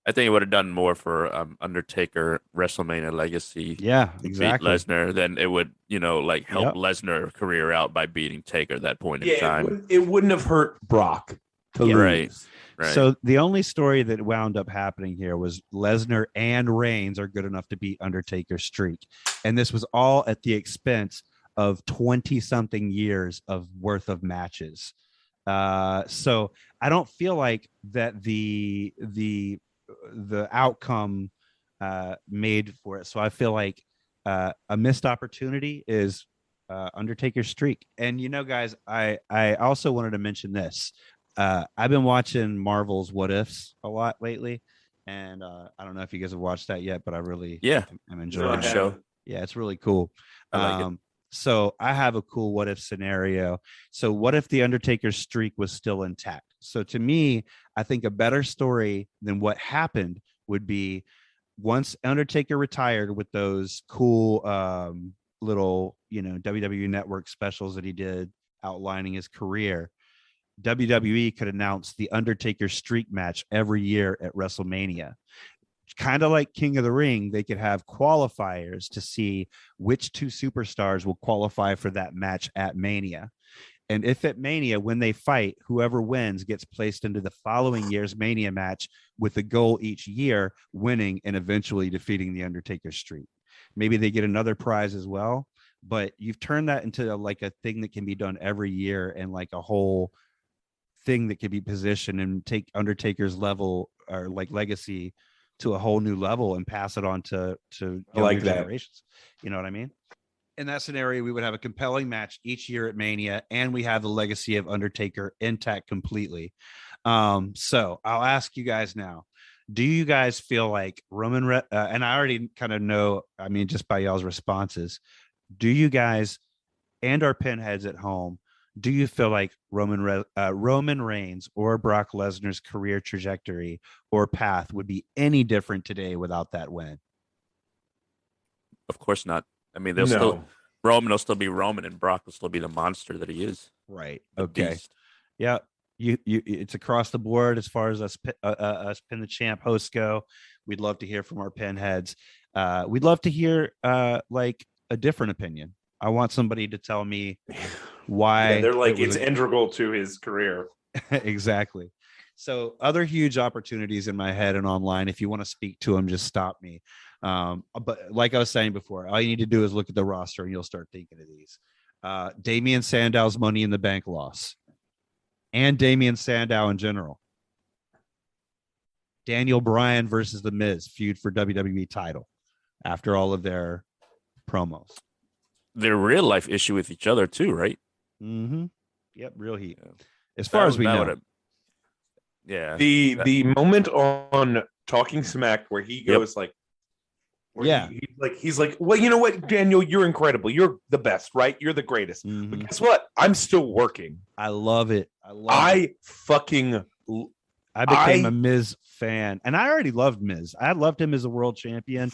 D: I think it would have done more for Undertaker WrestleMania legacy.
B: Yeah, exactly.
D: Beat Lesnar, then it would, help Lesnar career out by beating Taker at that point in time.
C: It wouldn't have hurt Brock to lose.
D: Right.
B: So the only story that wound up happening here was Lesnar and Reigns are good enough to beat Undertaker's streak. And this was all at the expense of 20-something years of worth of matches. So I don't feel like that the outcome made for it. So I feel like a missed opportunity is Undertaker's streak. And guys, I also wanted to mention this. I've been watching Marvel's What Ifs a lot lately, and I don't know if you guys have watched that yet, but I really am enjoying the show. Yeah, it's really cool.
D: I like it.
B: So I have a cool what if scenario. So what if the Undertaker's streak was still intact? So to me, I think a better story than what happened would be once Undertaker retired with those cool little, WWE Network specials that he did outlining his career. WWE could announce the Undertaker streak match every year at WrestleMania. Kind of like King of the Ring, they could have qualifiers to see which 2 superstars will qualify for that match at Mania. And if at Mania, when they fight, whoever wins gets placed into the following year's Mania match with the goal each year winning and eventually defeating the Undertaker's streak. Maybe they get another prize as well. but you've turned that into like a thing that can be done every year, and like a whole thing that can be positioned and take Undertaker's level or like legacy to a whole new level and pass it on to younger generations. You know what I mean? In that scenario, we would have a compelling match each year at Mania, and we have the legacy of Undertaker intact completely. So I'll ask you guys now, do you guys feel like Roman, and I already kind of know, I mean, just by y'all's responses, do you guys and our pinheads at home, do you feel like Roman Reigns or Brock Lesnar's career trajectory or path would be any different today without that win?
D: Of course not. I mean, Roman will still be Roman, and Brock will still be the monster that he is.
B: Right. Okay. Beast. Yeah. You it's across the board as far as us Pin the Champ hosts go. We'd love to hear from our pinheads. We'd love to hear like a different opinion. I want somebody to tell me why
C: they're like it's integral to his career.
B: Exactly. So other huge opportunities in my head and online. If you want to speak to them, just stop me. But like I was saying before, all you need to do is look at the roster and you'll start thinking of these. Damian Sandow's Money in the Bank loss. And Damian Sandow in general. Daniel Bryan versus The Miz feud for WWE title after all of their promos.
D: Their real life issue with each other too, right?
B: Mm-hmm. Yep, real heat. As far as we know.
D: Yeah.
C: The moment on Talking Smack where he goes like, he's like, well, you know what, Daniel, you're incredible. You're the best, right? You're the greatest. Mm-hmm. But guess what? I'm still working.
B: I love it.
C: I
B: became a Miz fan, and I already loved Miz. I loved him as a world champion.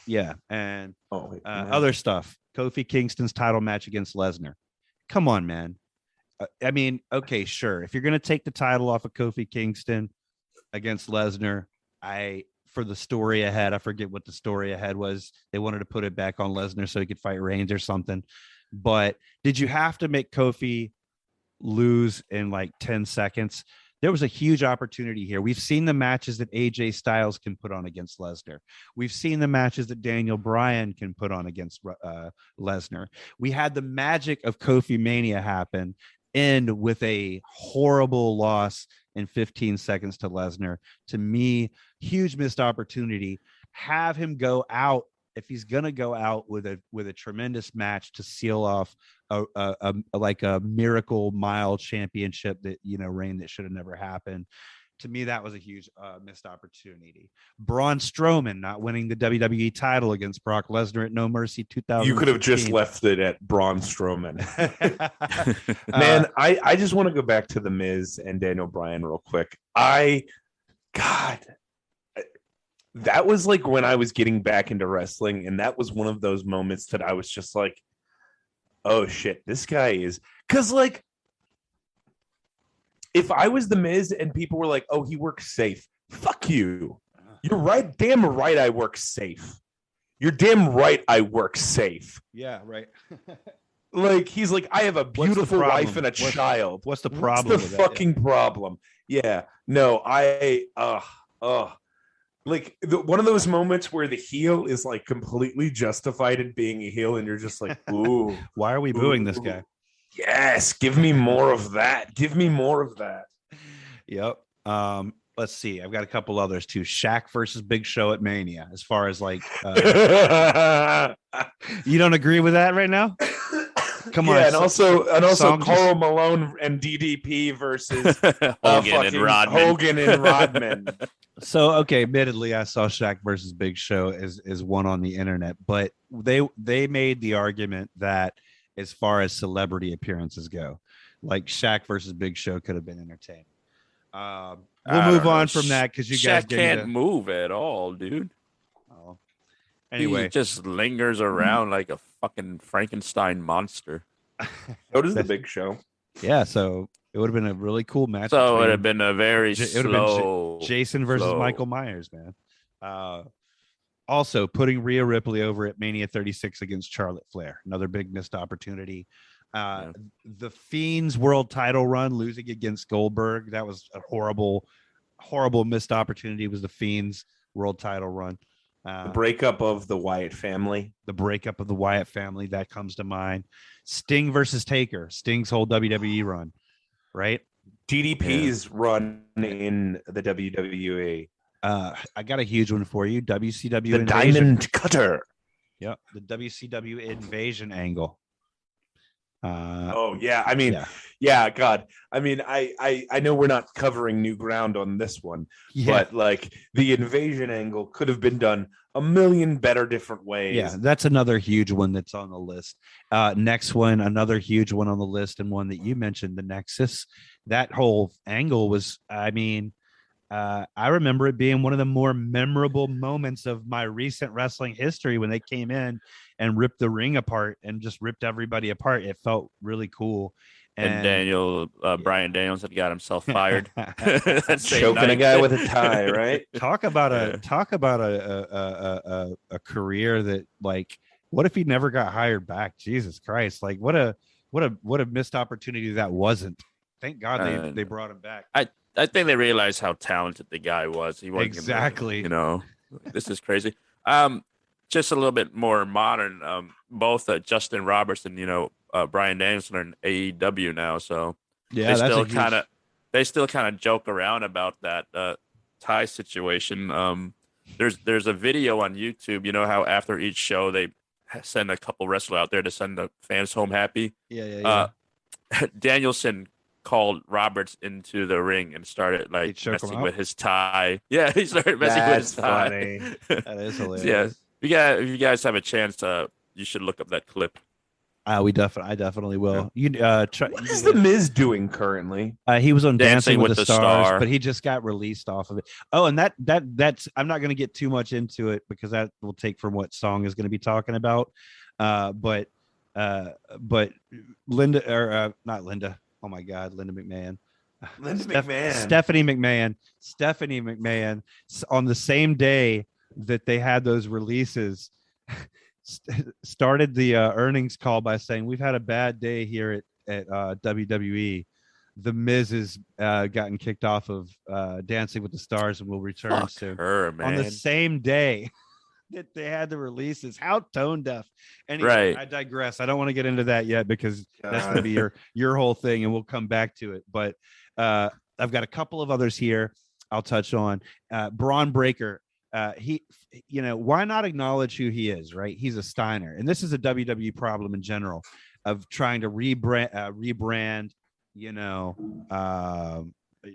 B: Yeah, and other stuff. Kofi Kingston's title match against Lesnar. Come on, man. I mean, okay, sure. If you're going to take the title off of Kofi Kingston against Lesnar, for the story ahead, I forget what the story ahead was. They wanted to put it back on Lesnar so he could fight Reigns or something. But did you have to make Kofi lose in like 10 seconds? There was a huge opportunity here. We've seen the matches that AJ Styles can put on against Lesnar. We've seen the matches that Daniel Bryan can put on against Lesnar. We had the magic of Kofi Mania happen, end with a horrible loss in 15 seconds to Lesnar. To me, huge missed opportunity. Have him go out, if he's gonna go out with a tremendous match to seal off a miracle mile championship that reign that should have never happened. To me, that was a huge missed opportunity. Braun Strowman not winning the WWE title against Brock Lesnar at No Mercy 2000.
C: You could have just left it at Braun Strowman. Man, I just want to go back to The Miz and Daniel Bryan real quick. That was like when I was getting back into wrestling, and that was one of those moments that I was just like, oh shit, this guy is, because like, if I was The Miz and people were like, oh, he works safe, fuck you. You're right. Damn right I work safe. You're damn right I work safe.
B: Yeah, right.
C: Like, he's like, I have a beautiful wife and a child.
B: What's the problem?
C: What's the fucking problem? Yeah. No, like one of those moments where the heel is like completely justified in being a heel, and you're just like, ooh.
B: Why are we booing this guy?
C: Yes, give me more of that. Give me more of that.
B: Yep. Let's see. I've got a couple others too. Shaq versus Big Show at Mania. As far as like, you don't agree with that right now? Come on.
C: And also Karl Malone and DDP versus Hogan and Rodman.
B: So, okay, admittedly, I saw Shaq versus Big Show is one on the internet, but they made the argument that as far as celebrity appearances go, like Shaq versus Big Show could have been entertaining. We'll move on from that because you guys
D: can't move at all, dude.
B: Oh. Anyway,
D: he just lingers around like a fucking Frankenstein monster.
C: So does the Big Show.
B: Yeah, so it would have been a really cool match.
D: So it would have been a very slow
B: Jason versus Michael Myers, man. Also, putting Rhea Ripley over at Mania 36 against Charlotte Flair. Another big missed opportunity. The Fiend's world title run, losing against Goldberg. That was a horrible missed opportunity. Was the Fiend's world title run.
C: The breakup of the Wyatt family.
B: The breakup of the Wyatt family, that comes to mind. Sting versus Taker. Sting's whole WWE run, right?
C: DDP's run in the WWE.
B: I got a huge one for you. WCW
C: the
B: Invasion.
C: Diamond Cutter.
B: Yep, the WCW Invasion angle.
C: God. I mean, I know we're not covering new ground on this one, but like the Invasion angle could have been done a million better different ways.
B: Yeah, that's another huge one that's on the list. Next one, another huge one on the list, and one that you mentioned, the Nexus. That whole angle was, I mean, I remember it being one of the more memorable moments of my recent wrestling history when they came in and ripped the ring apart and just ripped everybody apart. It felt really cool.
D: And Brian Daniels had got himself fired.
C: Choking a guy with a tie, right?
B: Talk about a career that, like, what if he never got hired back? Jesus Christ. Like, what a missed opportunity that wasn't. Thank God they brought him back.
D: I think they realized how talented the guy was. He wasn't
B: exactly.
D: This is crazy. Just a little bit more modern. Both Justin Roberts and Brian Danielson are in AEW now, so
B: yeah,
D: they still kind of joke around about that tie situation. There's a video on YouTube. You know how after each show they send a couple wrestlers out there to send the fans home happy.
B: Yeah.
D: Danielson called Roberts into the ring and started messing with his tie. Yeah, he started messing with his tie.
C: Funny.
B: That is hilarious.
D: Yeah, if you guys have a chance, you should look up that clip.
B: I definitely will.
C: Yeah. What is the Miz doing currently?
B: He was on Dancing with the Stars, but he just got released off of it. Oh, and that's I'm not going to get too much into it because that will take from what Song is going to be talking about. But Linda or not Linda. Oh my God, Linda McMahon. Stephanie McMahon on the same day that they had those releases started the earnings call by saying, we've had a bad day here at WWE. The Miz has gotten kicked off of Dancing with the Stars and will return soon. On the same day that they had the releases. How tone deaf. Anyway, I digress. I don't want to get into that yet because that's going to be your whole thing, and we'll come back to it. But I've got a couple of others here I'll touch on. Braun Breaker. Why not acknowledge who he is, right? He's a Steiner. And this is a WWE problem in general of trying to rebrand,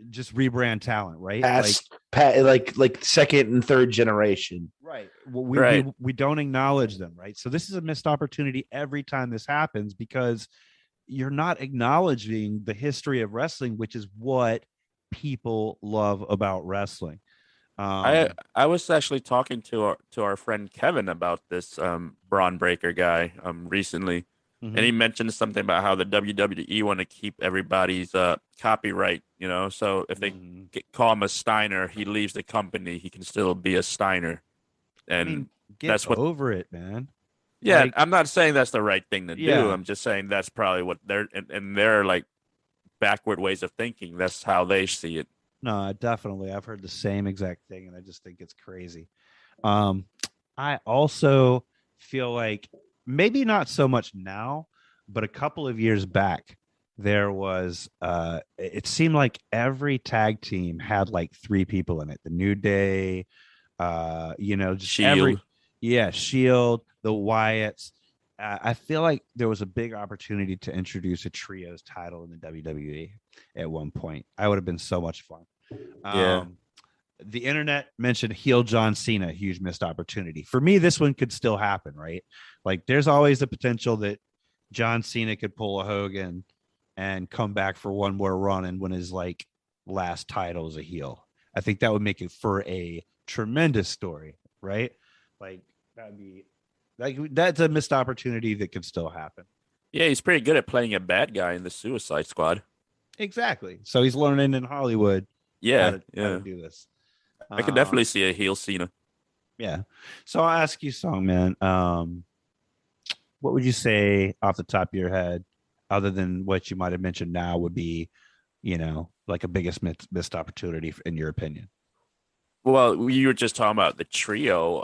B: just rebrand talent, right?
C: Like second and third generation.
B: Right. Well, we don't acknowledge them, right? So this is a missed opportunity every time this happens because you're not acknowledging the history of wrestling, which is what people love about wrestling.
D: I was actually talking to our friend Kevin about this Braun Breaker guy recently, and he mentioned something about how the WWE want to keep everybody's copyright. So if they call him a Steiner, he leaves the company, he can still be a Steiner, and
B: that's what over it, man.
D: Yeah, I'm not saying that's the right thing to do. I'm just saying that's probably what they're and their like backward ways of thinking. That's how they see it.
B: No, definitely. I've heard the same exact thing, and I just think it's crazy. I also feel like maybe not so much now, but a couple of years back, there was it seemed like every tag team had like 3 people in it. The New Day, just
D: Shield.
B: Shield, the Wyatts. I feel like there was a big opportunity to introduce a trios title in the WWE at one point. I would have been so much fun. The internet mentioned heel John Cena, huge missed opportunity. For me, this one could still happen, right? Like there's always the potential that John Cena could pull a Hogan and come back for one more run and win his like last title as a heel. I think that would make it for a tremendous story, right? Like that'd be like that's a missed opportunity that could still happen.
D: Yeah, he's pretty good at playing a bad guy in the Suicide Squad.
B: Exactly. So he's learning in Hollywood. How to do this.
D: I could definitely see a heel Cena.
B: Yeah. So I'll ask you, Song Man. What would you say off the top of your head, other than what you might have mentioned now, would be, like a biggest missed opportunity in your opinion?
D: Well, you were just talking about the trio.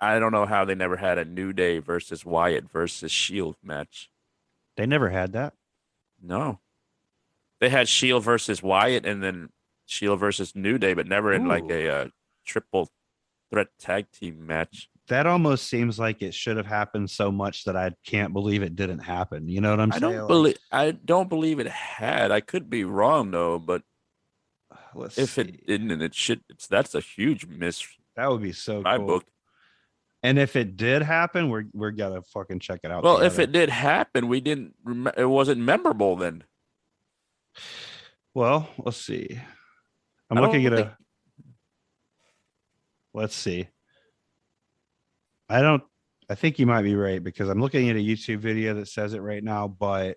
D: I don't know how they never had a New Day versus Wyatt versus Shield match.
B: They never had that.
D: No, they had Shield versus Wyatt and then Shield versus New Day, but never in like a triple threat tag team match.
B: That almost seems like it should have happened so much that I can't believe it didn't happen. You know what I'm saying?
D: I don't believe it had. I could be wrong though, but if it didn't, and it should, that's a huge miss.
B: That would be so
D: my
B: cool.
D: book.
B: And if it did happen, we're gonna fucking check it out.
D: Well,
B: together.
D: if it did happen, we didn't. It wasn't memorable then.
B: Well, let's see. I'm looking at a. Let's see. I think you might be right because I'm looking at a YouTube video that says it right now, but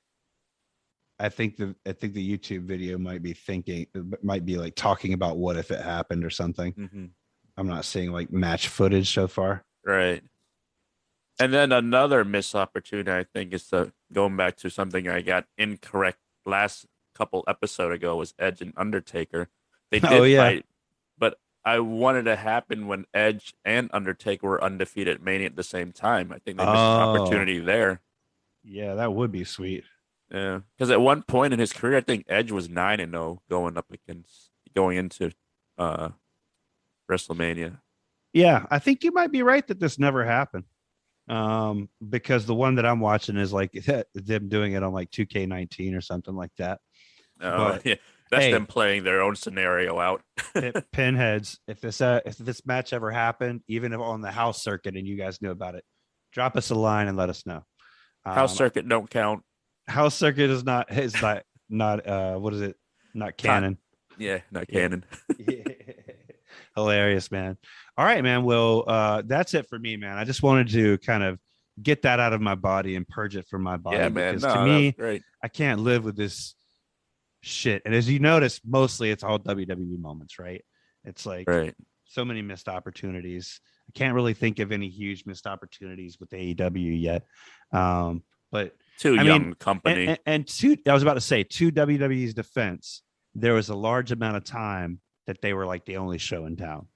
B: I think the YouTube video might be like talking about what if it happened or something.
D: Mm-hmm.
B: I'm not seeing like match footage so far.
D: Right. And then another missed opportunity, I think, is going back to something I got incorrect last couple episode ago was Edge and Undertaker. They did fight, but I wanted to happen when Edge and Undertaker were undefeated at Mania at the same time. I think they missed an opportunity there. Yeah,
B: that would be sweet.
D: Yeah, because at one point in his career, I think Edge was 9-0 going into WrestleMania.
B: Yeah, I think you might be right that this never happened. Because the one that I'm watching is like them doing it on like 2K19 or something like that.
D: Oh, yeah. That's them playing their own scenario out.
B: Pinheads, if this match ever happened, even if on the house circuit and you guys knew about it, drop us a line and let us know.
D: House circuit don't count.
B: House circuit is not what is it? Not canon.
D: Not canon.
B: Yeah. Hilarious, man. All right, man. Well, that's it for me, man. I just wanted to kind of get that out of my body and purge it from my body.
D: Yeah, man.
B: Because to me, I can't live with this shit. And as you notice, mostly it's all WWE moments, right? It's like so many missed opportunities. I can't really think of any huge missed opportunities with AEW yet. But
D: young company.
B: And I was about to say, to WWE's defense, there was a large amount of time that they were like the only show in town,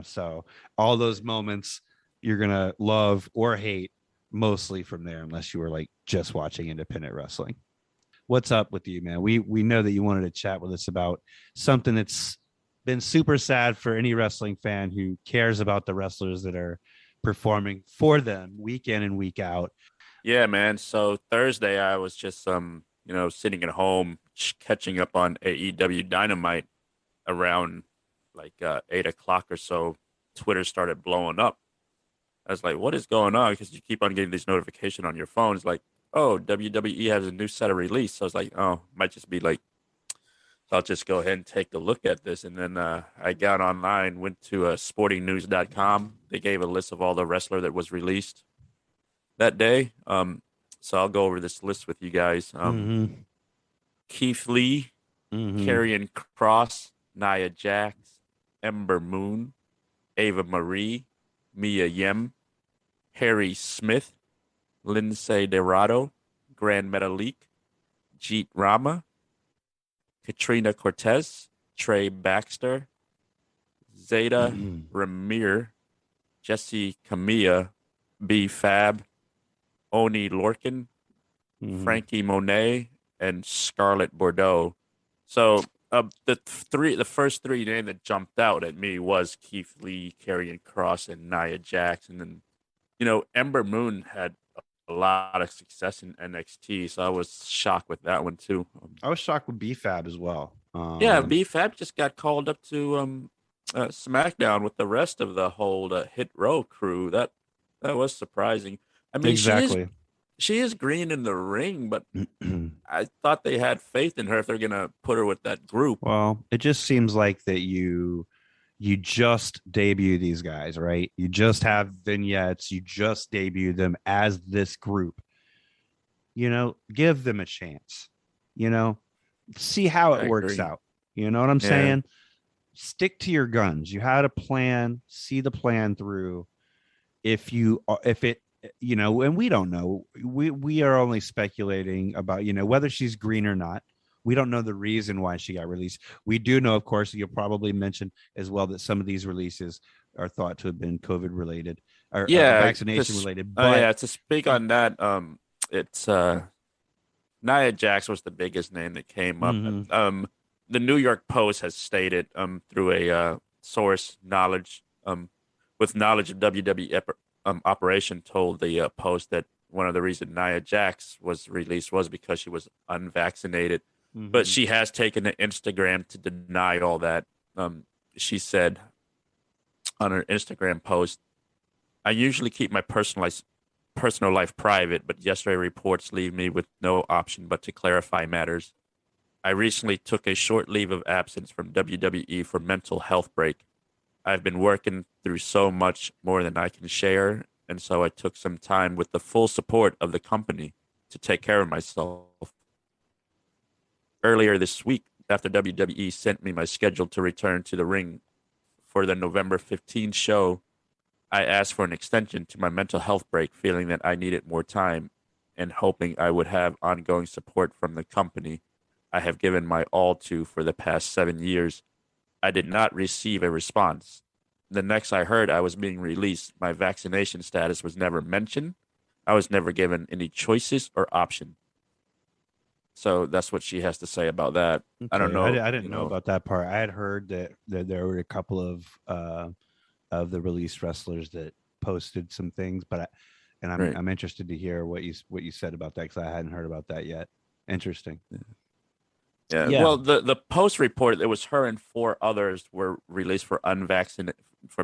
B: so all those moments you're going to love or hate mostly from there, unless you were like just watching independent wrestling. What's up with you, man? We know that you wanted to chat with us about something that's been super sad for any wrestling fan who cares about the wrestlers that are performing for them week in and week out.
D: Yeah, man. So Thursday I was just, sitting at home catching up on AEW Dynamite around like 8 o'clock or so. Twitter started blowing up. I was like, what is going on? Because you keep on getting these notifications on your phone. It's like, oh, WWE has a new set of release. So I was like, oh, might just be like, so I'll just go ahead and take a look at this. And then I got online, went to sportingnews.com. They gave a list of all the wrestler that was released that day. So I'll go over this list with you guys. Keith Lee, Karrion Kross, Nia Jax, Ember Moon, Ava Marie, Mia Yim, Harry Smith, Lindsay Dorado, Grand Metalik, Jeet Rama, Katrina Cortez, Trey Baxter, Zeta Ramir, Jesse Camilla, B Fab, Oni Lorcan, Frankie Monet, and Scarlett Bordeaux. So the first three names that jumped out at me was Keith Lee, Karrion Kross, and Nia Jax. And then, Ember Moon had a lot of success in NXT, so I was shocked with that one too.
B: I was shocked with B-Fab as well.
D: B-Fab just got called up to SmackDown with the rest of the whole Hit Row crew. That was surprising. I mean,
B: exactly.
D: She is green in the ring, but I thought they had faith in her if they're gonna put her with that group.
B: Well, it just seems like that you just debut these guys, right? You just have vignettes. You just debut them as this group. Give them a chance. See how it works out. You know what I'm saying? Stick to your guns. You had a plan. See the plan through. If it, and we don't know. We are only speculating about, whether she's green or not. We don't know the reason why she got released. We do know, of course, you'll probably mention as well that some of these releases are thought to have been COVID related or
D: Yeah,
B: vaccination related. But
D: to speak on that, it's Nia Jax was the biggest name that came up. The New York Post has stated through a source with knowledge of WWE operation told the Post that one of the reasons Nia Jax was released was because she was unvaccinated. But she has taken to Instagram to deny all that. She said on her Instagram post, "I usually keep my personal life private, but yesterday reports leave me with no option but to clarify matters. I recently took a short leave of absence from WWE for mental health break. I've been working through so much more than I can share, and so I took some time with the full support of the company to take care of myself. Earlier this week, after WWE sent me my schedule to return to the ring for the November 15th show, I asked for an extension to my mental health break, feeling that I needed more time and hoping I would have ongoing support from the company I have given my all to for the past 7 years. I did not receive a response. The next I heard, I was being released. My vaccination status was never mentioned. I was never given any choices or option." So that's what she has to say about that.
B: Okay.
D: I don't know.
B: I didn't know about that part. I had heard that there were a couple of the released wrestlers that posted some things, but I'm interested to hear what you said about that because I hadn't heard about that yet. Interesting.
D: Yeah. Well, the Post report, it was her and 4 others were released for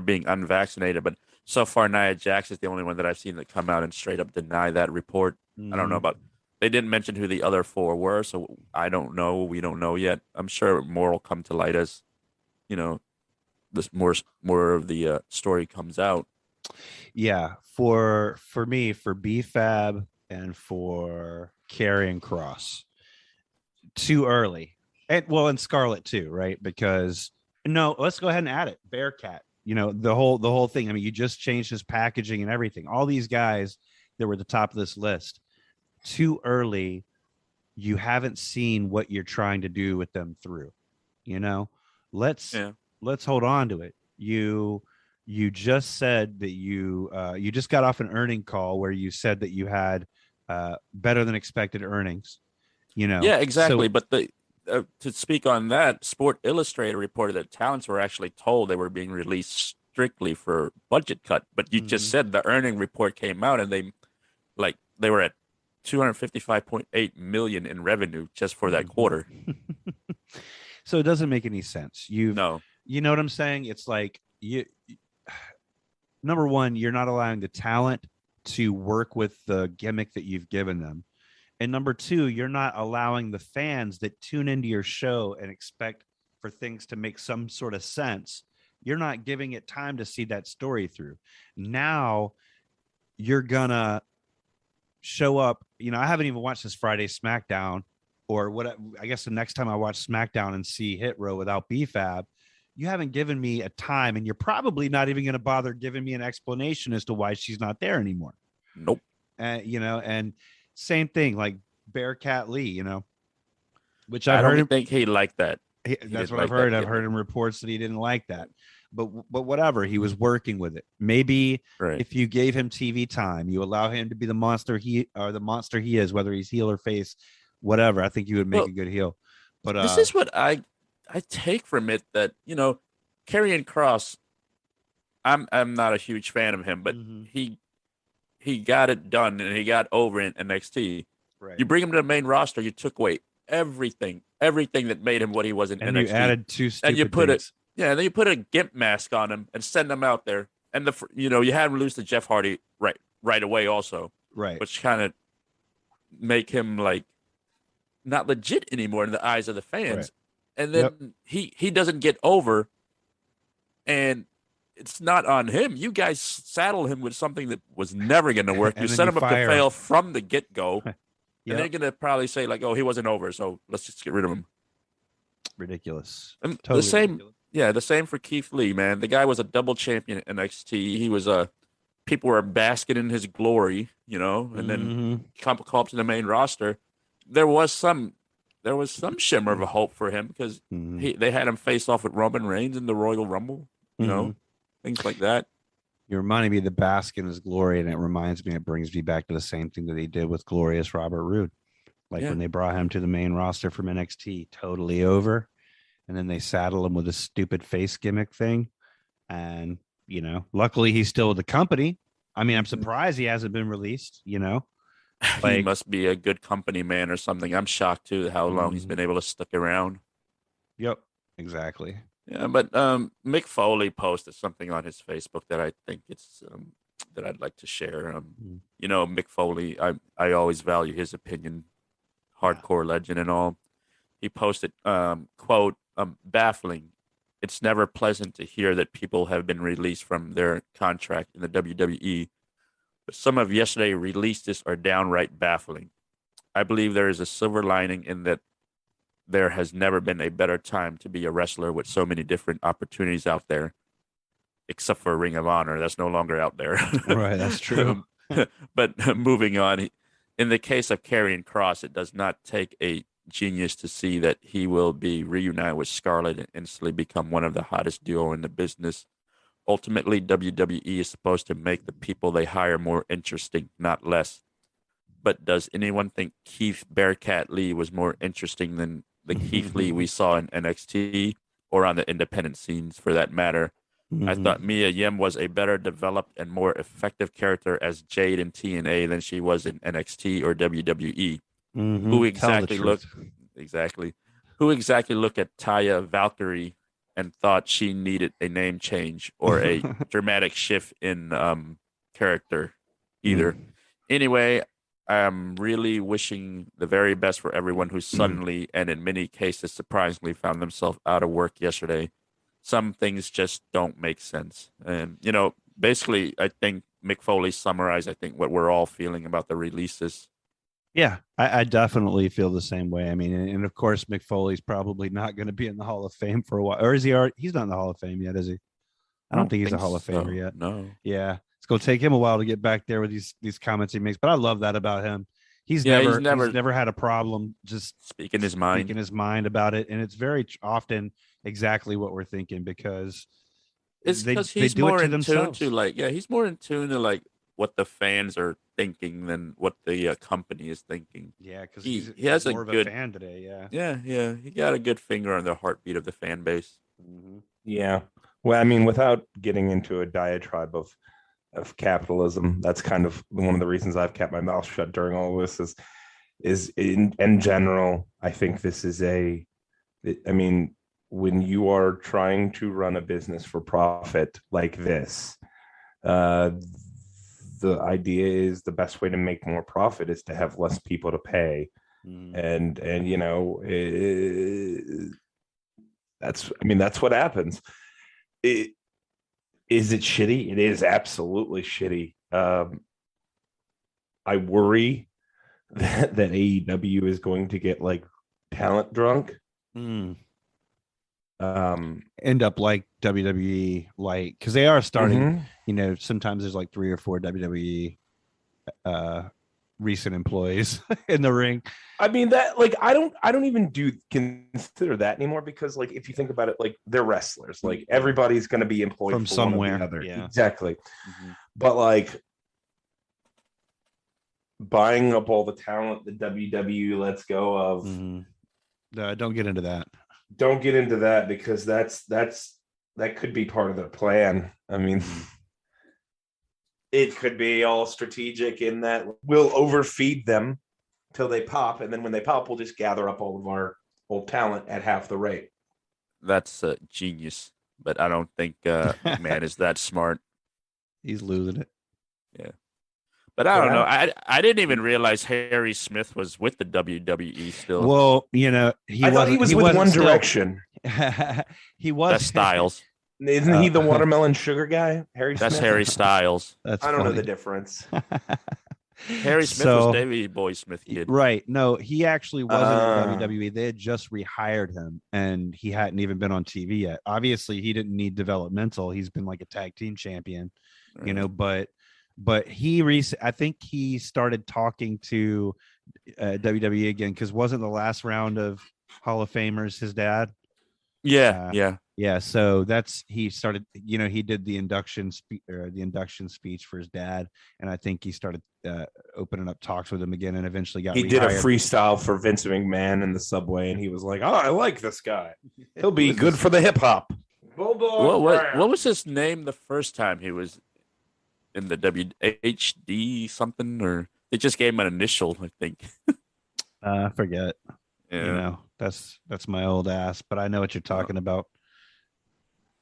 D: being unvaccinated, but so far Nia Jax is the only one that I've seen that come out and straight up deny that report. I don't know about. They didn't mention who the other 4 were, so I don't know. We don't know yet. I'm sure more will come to light as, this more of the story comes out.
B: Yeah, for me, for BFAB and for Karrion Kross, too early, and Scarlett too, right? Because no, let's go ahead and add it. Bearcat, the whole thing. I mean, you just changed his packaging and everything. All these guys that were at the top of this list. Too early, you haven't seen what you're trying to do with them through. Let's hold on to it. You just said that you just got off an earning call where you said that you had better than expected earnings.
D: Yeah, exactly. So, but to speak on that, Sport Illustrated reported that talents were actually told they were being released strictly for budget cut. But you just said the earning report came out and they were at 255.8 million in revenue just for that quarter.
B: So it doesn't make any sense. You know what I'm saying? It's like number one, you're not allowing the talent to work with the gimmick that you've given them. And number two, you're not allowing the fans that tune into your show and expect for things to make some sort of sense. You're not giving it time to see that story through. Now you're gonna show up. I haven't even watched this Friday SmackDown or what. I guess the next time I watch SmackDown and see Hit Row without BFAB, you haven't given me a time, and you're probably not even going to bother giving me an explanation as to why she's not there anymore.
D: Nope.
B: And same thing like Bearcat Lee, which
D: I don't think he liked that.
B: That's what I've heard. I've heard in reports that he didn't like that. But whatever, he was working with it. Maybe if you gave him TV time, you allow him to be the monster he is, whether he's heel or face, whatever. I think you would make a good heel. But
D: this is what I take from it, that Karrion Kross, I'm not a huge fan of him, but he got it done and he got over in NXT.
B: Right.
D: You bring him to the main roster, you took away everything that made him what he was in
B: and
D: NXT.
B: You added 2 stupid
D: and you put
B: things.
D: and then you put a gimp mask on him and send him out there. And you had him lose to Jeff Hardy right away also.
B: Right.
D: Which kind of make him not legit anymore in the eyes of the fans.
B: Right.
D: And then he doesn't get over, and it's not on him. You guys saddle him with something that was never going to work. You set him up to fail from the get-go. And they're going to probably say oh, he wasn't over, so let's just get rid of him.
B: Ridiculous.
D: And totally the same ridiculous. Yeah, the same for Keith Lee, man. The guy was a double champion at NXT. He was people were basking in his glory, and then come up to the main roster. There was some shimmer of a hope for him because they had him face off with Roman Reigns in the Royal Rumble, things like that.
B: You reminded me of the bask in his glory, and it brings me back to the same thing that they did with glorious Robert Roode. Like when they brought him to the main roster from NXT, totally over. And then they saddle him with a stupid face gimmick thing. And, luckily he's still with the company. I mean, I'm surprised he hasn't been released,
D: He must be a good company man or something. I'm shocked too how long he's been able to stick around.
B: Yep, exactly.
D: Yeah, but Mick Foley posted something on his Facebook that I think it's that I'd like to share. Mick Foley, I always value his opinion, hardcore legend and all. He posted, quote, baffling. It's never pleasant to hear that people have been released from their contract in the WWE, but some of yesterday releases are downright baffling. I believe there is a silver lining in that there has never been a better time to be a wrestler with so many different opportunities out there, except for Ring of Honor. That's no longer out there.
B: Right, that's true.
D: But moving on, in the case of Karrion Kross, it does not take a genius to see that he will be reunited with Scarlett and instantly become one of the hottest duo in the business. Ultimately, WWE is supposed to make the people they hire more interesting, not less. But does anyone think Keith Bearcat Lee was more interesting than the Keith Lee we saw in NXT or on the independent scenes for that matter? I thought Mia Yim was a better developed and more effective character as Jade in TNA than she was in NXT or WWE. Who exactly looked at Taya Valkyrie and thought she needed a name change or a dramatic shift in character either. Anyway, I'm really wishing the very best for everyone who suddenly and in many cases surprisingly found themselves out of work yesterday. Some things just don't make sense. And, basically, I think Mick Foley summarized, what we're all feeling about the releases.
B: Yeah, I definitely feel the same way. I mean, and of course, Mick Foley's probably not going to be in the Hall of Fame for a while. Or is he already? He's not in the Hall of Fame yet, is he? I don't think he's a Hall of Famer yet.
D: No.
B: Yeah, it's going to take him a while to get back there with these comments he makes. But I love that about him. He's never had a problem just
D: speaking his mind
B: about it, and it's very often exactly what we're thinking because
D: it's because he's more in tune to he's more in tune to what the fans are thinking than what the company is thinking.
B: Yeah, because
D: he has
B: more of a fan today.
D: Yeah. He got a good finger on the heartbeat of the fan base.
C: Yeah. Well, I mean, without getting into a diatribe of capitalism, that's kind of one of the reasons I've kept my mouth shut during all of this is in general, I think this is when you are trying to run a business for profit like this, the idea is the best way to make more profit is to have less people to pay. And that's what happens. Is it shitty? It is absolutely shitty. I worry that AEW is going to get talent drunk.
B: End up like WWE, because they are starting. Sometimes there's 3 or 4 WWE recent employees in the ring.
C: I mean that I don't even consider that anymore because if you think about it, they're wrestlers. Everybody's going to be employed
B: from somewhere.
C: One or the other.
B: Yeah.
C: Exactly. But buying up all the talent the WWE lets go of.
B: Don't get into that.
C: Don't get into that because that could be part of their plan. I mean, it could be all strategic in that we'll overfeed them till they pop, and then when they pop, we'll just gather up all of our old talent at half the rate.
D: That's genius, but I don't think McMahon is that smart.
B: He's losing it.
D: Yeah. But I don't know. I didn't even realize Harry Smith was with the WWE still.
B: Well,
C: I thought he was with One Direction.
B: He was.
D: That's Styles.
C: Isn't he the watermelon sugar guy? Harry Smith?
D: That's Harry Styles.
C: I don't know the difference.
D: Harry Smith was Davey Boy Smith kid.
B: Right. No, he actually wasn't in WWE. They had just rehired him and he hadn't even been on TV yet. Obviously, he didn't need developmental. He's been a tag team champion, but I think he started talking to WWE again because wasn't the last round of Hall of Famers his dad?
D: Yeah.
B: Yeah, so he started, he did the induction speech for his dad, and I think he started opening up talks with him again, and eventually got.
C: He did a freestyle for Vince McMahon in the subway, and he was like, "Oh, I like this guy. He'll be good for the hip hop."
D: What was his name the first time he was in the WHD something, or they just gave him an initial, I think.
B: I forget.
D: Yeah.
B: That's my old ass, but I know what you're talking about.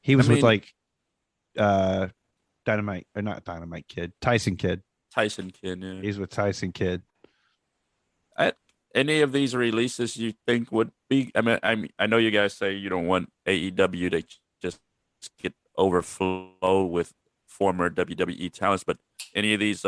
B: He was with like Dynamite, or not Dynamite Kid, Tyson Kid.
D: Tyson Kid, yeah.
B: He's with Tyson Kid.
D: Any of these releases you think would be? I know you guys say you don't want AEW to just get overflow with former WWE talents, but any of these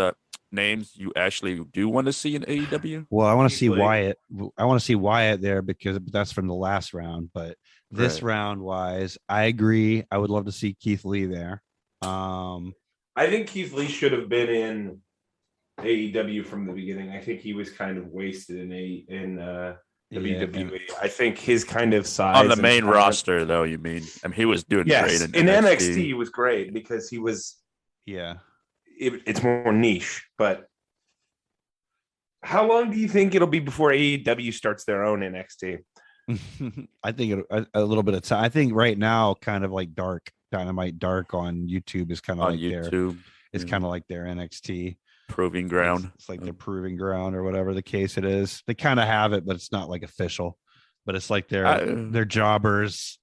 D: names you actually do want to see in AEW?
B: Well, I want to see Wyatt. I want to see Wyatt there because that's from the last round. But this round wise, I agree. I would love to see Keith Lee there.
C: I think Keith Lee should have been in AEW from the beginning. I think he was kind of wasted in WWE. I think his kind of size
D: on the main roster, though. You mean? He was doing great
C: in NXT. He was great because he was.
B: Yeah.
C: It's more niche, but how long do you think it'll be before AEW starts their own NXT?
B: I think a little bit of time. I think right now, kind of like Dynamite Dark on YouTube is kind of like YouTube. It's kind of like their NXT
D: proving ground.
B: It's like their proving ground or whatever the case it is. They kind of have it, but it's not like official. But it's like their jobbers.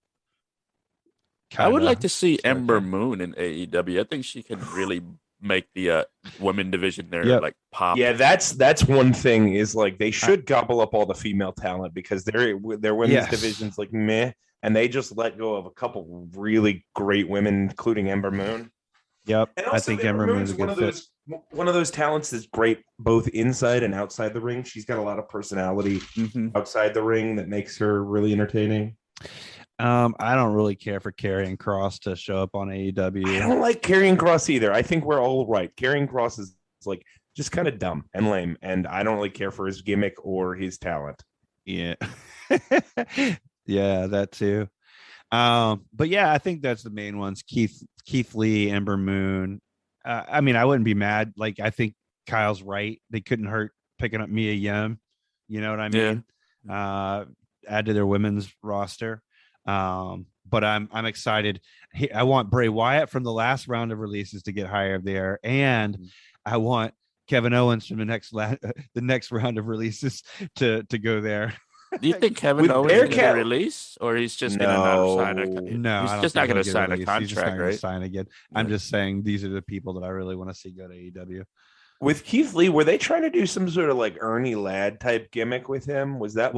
D: I would like to see Ember Moon in AEW. I think she can really make the women division there like pop.
C: Yeah, that's one thing is like they should gobble up all the female talent because their women's division's like meh, and they just let go of a couple really great women, including Ember Moon.
B: Yep, I think Ember Moon's a good fit.
C: One of those talents that's great both inside and outside the ring. She's got a lot of personality outside the ring that makes her really entertaining.
B: I don't really care for Karrion Kross to show up on AEW.
C: I don't like Karrion Kross either. I think we're all right. Karrion Kross is like just kind of dumb and lame, and I don't really care for his gimmick or his talent.
B: Yeah. Yeah, that too. But yeah, I think that's the main ones. Keith Lee, Ember Moon. I mean, I wouldn't be mad. Like, I think Kyle's right. They couldn't hurt picking up Mia Yim. You know what I mean? Yeah. Add to their women's roster. But I'm excited. I want Bray Wyatt from the last round of releases to get hired there, and I want Kevin Owens from the next round of releases to go there.
D: Do you think Kevin Owens is going to release, or he's just going to not sign he's just not going to sign a contract, right?
B: Sign again. I'm just saying these are the people that I really want to see go to AEW.
C: With Keith Lee, were they trying to do some sort of like Ernie Ladd type gimmick with him? Was that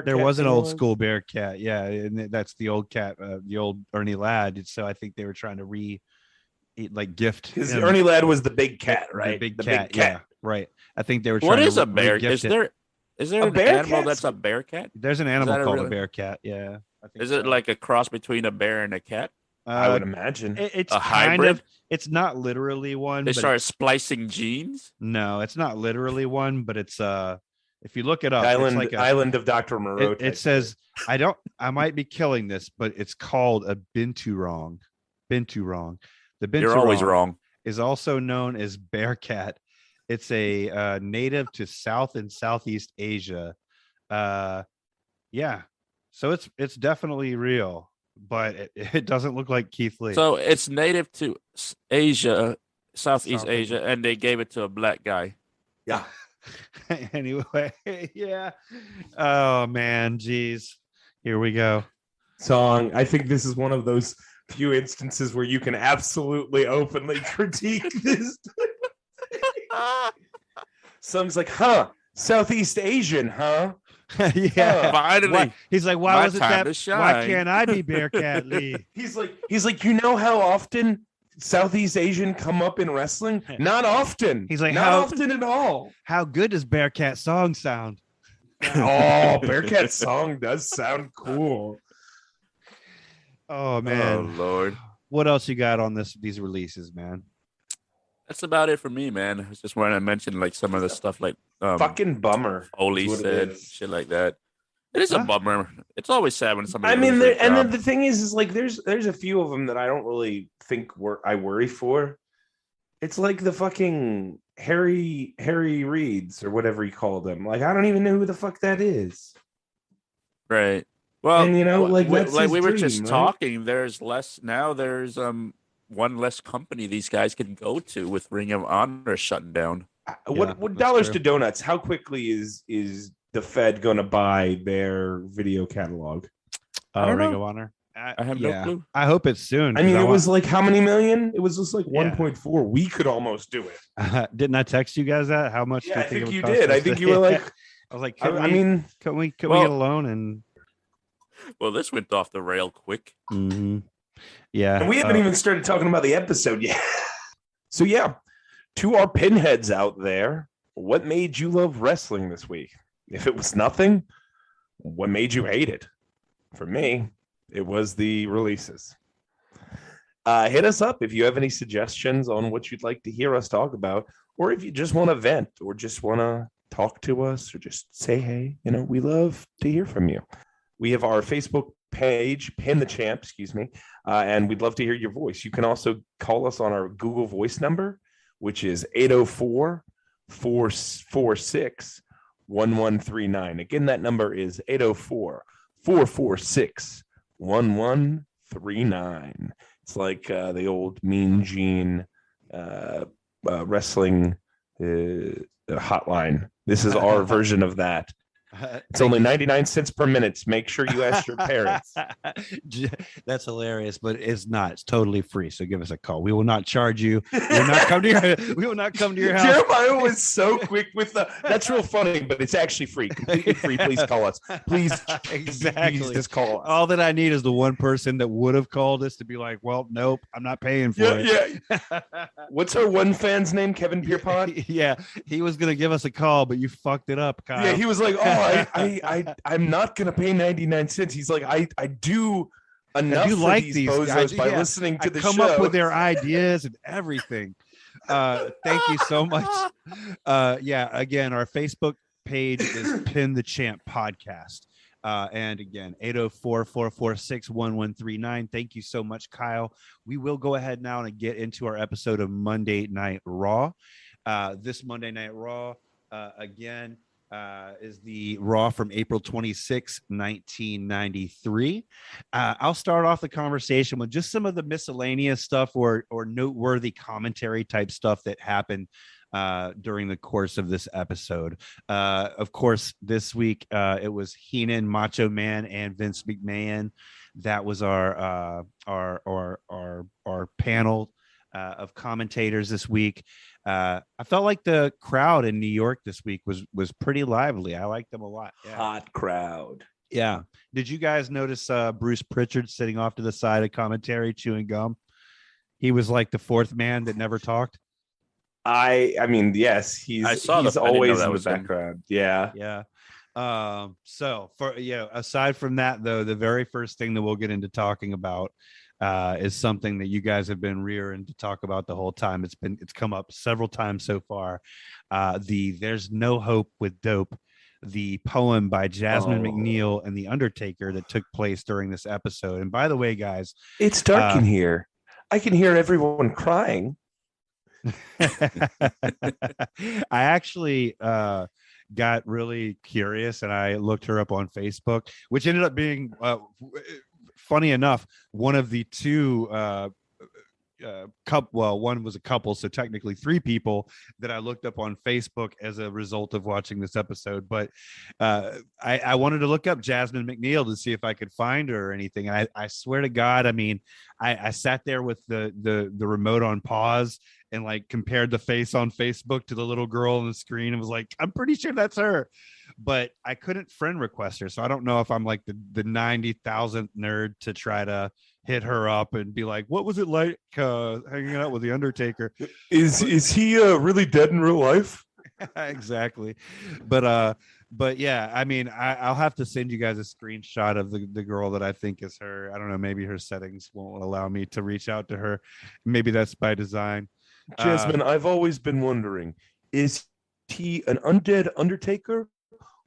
B: there was an old school Bearcat, yeah, and that's the old cat, the old Ernie Ladd. So I think they were trying to gift
C: because Ernie Ladd was the big cat, right?
B: The big cat, yeah, right. I think they were.
D: What is a bear? Is there an animal that's a bearcat?
B: There's an animal called a bearcat. Yeah.
D: Is it like a cross between a bear and a cat?
C: I would imagine
B: it's a hybrid. It's not literally one.
D: They started splicing genes.
B: No, it's not literally one, but it's if you look it up,
C: island,
B: it's like
C: Island of Dr. Moreau.
B: It says I might be killing this, but it's called a binturong. Binturong. The binturong
D: You're always wrong.
B: Is also known as bearcat. It's a native to South and Southeast Asia. Yeah, so it's definitely real. But it doesn't look like Keith Lee.
D: So it's native to Asia, Southeast Asia, and they gave it to a black guy.
C: Yeah.
B: Anyway, yeah. Oh, man. Geez. Here we go.
C: Song. I think this is one of those few instances where you can absolutely openly critique this. Song's like, Southeast Asian, huh?
B: Yeah,
D: finally.
B: He's like, why wasn't that? Why can't I be Bearcat Lee?
C: He's like, you know how often Southeast Asian come up in wrestling? Not often.
B: He's like,
C: not often at all.
B: How good does Bearcat song sound?
C: Oh, Bearcat song does sound cool.
B: Oh man,
D: oh Lord,
B: what else you got on these releases, man?
D: That's about it for me, man. I just wanted to mention like some of the stuff like
C: fucking bummer.
D: Oli said shit like that. It is a bummer. It's always sad when somebody.
C: I mean, and then the thing is like there's a few of them that I don't really think I worry for. It's like the fucking Harry Reeds or whatever you call them. Like I don't even know who the fuck that is.
D: Right. Well,
C: and that's
D: we were
C: dream,
D: just
C: right?
D: talking. There's less now. There's one less company these guys can go to with Ring of Honor shutting down.
C: What dollars to donuts? How quickly is the Fed going to buy their video catalog?
B: Ring of Honor.
D: I have no clue.
B: I hope it's soon.
C: I mean, it was like how many million? It was just like 1.4. We could almost do it.
B: Didn't I text you guys that? How much?
C: Yeah, I think you did. I think you were like,
B: I was like, can we get a loan? And
D: well, this went off the rail quick.
B: Mm-hmm. Yeah,
C: and we haven't even started talking about the episode yet. So yeah, to our pinheads out there, what made you love wrestling this week? If it was nothing, what made you hate it? For me, it was the releases. Hit us up if you have any suggestions on what you'd like to hear us talk about, or if you just want to vent or just want to talk to us or just say, hey, we love to hear from you. We have our Facebook page, Pin the Champ, and we'd love to hear your voice. You can also call us on our Google Voice number, which is 804-446-1139. Again, that number is 804-446-1139. It's like the old Mean Gene wrestling hotline. This is our version of that. It's only 99 cents per minute. Make sure you ask your parents.
B: That's hilarious, but it's not. It's totally free. So give us a call. We will not charge you. We will not come to your house.
C: Jeremiah was so quick with that's real funny, but it's actually free. Completely free. Please call us. Please,
B: exactly.
C: Please just call us.
B: All that I need is the one person that would have called us to be like, well, nope, I'm not paying for it.
C: Yeah. What's our one fan's name? Kevin Pierpont?
B: Yeah. He was going to give us a call, but you fucked it up, Kyle.
C: Yeah, he was like, I'm not gonna pay 99 cents. He's like, I do enough for like these bozos by listening to the show.
B: Come up with their ideas and everything. Thank you so much. Again, our Facebook page is Pin the Champ Podcast. And again, 804-446-1139. Thank you so much, Kyle. We will go ahead now and get into our episode of Monday Night Raw. This Monday Night Raw, again, is the Raw from April 26, 1993. I'll start off the conversation with just some of the miscellaneous stuff or noteworthy commentary type stuff that happened during the course of this episode. Of course, this week it was Heenan, Macho Man, and Vince McMahon. That was our panel of commentators this week. I felt like the crowd in New York this week was pretty lively. I liked them a lot.
C: Yeah. Hot crowd.
B: Yeah. Did you guys notice Bruce Pritchard sitting off to the side of commentary chewing gum? He was like the fourth man that never talked.
C: I mean, yes, he's always in the background. Yeah.
B: Yeah. So for aside from that, though, the very first thing that we'll get into talking about is something that you guys have been rearing to talk about the whole time. It's come up several times so far. There's No Hope with Dope, the poem by Jasmine McNeil and The Undertaker that took place during this episode. And by the way, guys,
C: it's dark in here. I can hear everyone crying.
B: I actually got really curious and I looked her up on Facebook, which ended up being funny enough, one of the two one was a couple, so technically three people that I looked up on Facebook as a result of watching this episode. But I wanted to look up Jasmine McNeil to see if I could find her or anything. And I swear to God, I mean, I sat there with the remote on pause and like compared the face on Facebook to the little girl on the screen and was like, I'm pretty sure that's her. But I couldn't friend request her. So I don't know if I'm like the 90,000th nerd to try to hit her up and be like, what was it like hanging out with the Undertaker?
C: Is he really dead in real life?
B: Exactly. But yeah, I mean, I'll have to send you guys a screenshot of the girl that I think is her. I don't know, maybe her settings won't allow me to reach out to her. Maybe that's by design.
C: Jasmine, I've always been wondering, is he an undead Undertaker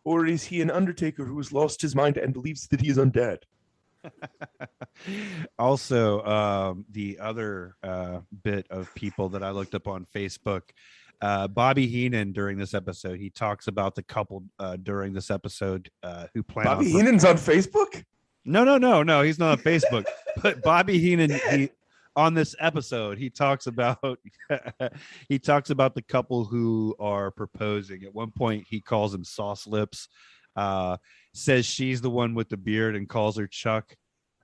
C: Or is he an Undertaker who has lost his mind and believes that he is undead?
B: Also, the other bit of people that I looked up on Facebook, Bobby Heenan during this episode, he talks about the couple during this episode who plan
C: Bobby Heenan's on Facebook?
B: No, he's not on Facebook. But Bobby Heenan, on this episode, he talks about the couple who are proposing. At one point, he calls him Sauce Lips. Says she's the one with the beard and calls her Chuck.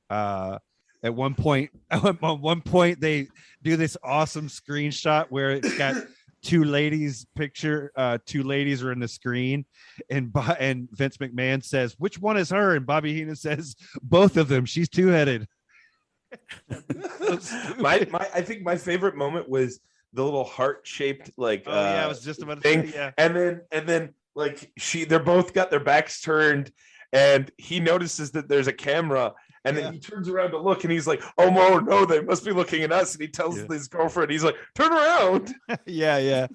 B: At one point, they do this awesome screenshot where it's got two ladies are in the screen, and Vince McMahon says, which one is her? And Bobby Heenan says, both of them. She's two-headed.
C: I think my favorite moment was the little heart-shaped
B: I was just about to say, yeah.
C: And then like they're both got their backs turned, and he notices that there's a camera, and then he turns around to look, and he's like, oh no, they must be looking at us. And he tells his girlfriend, he's like, turn around.
B: yeah.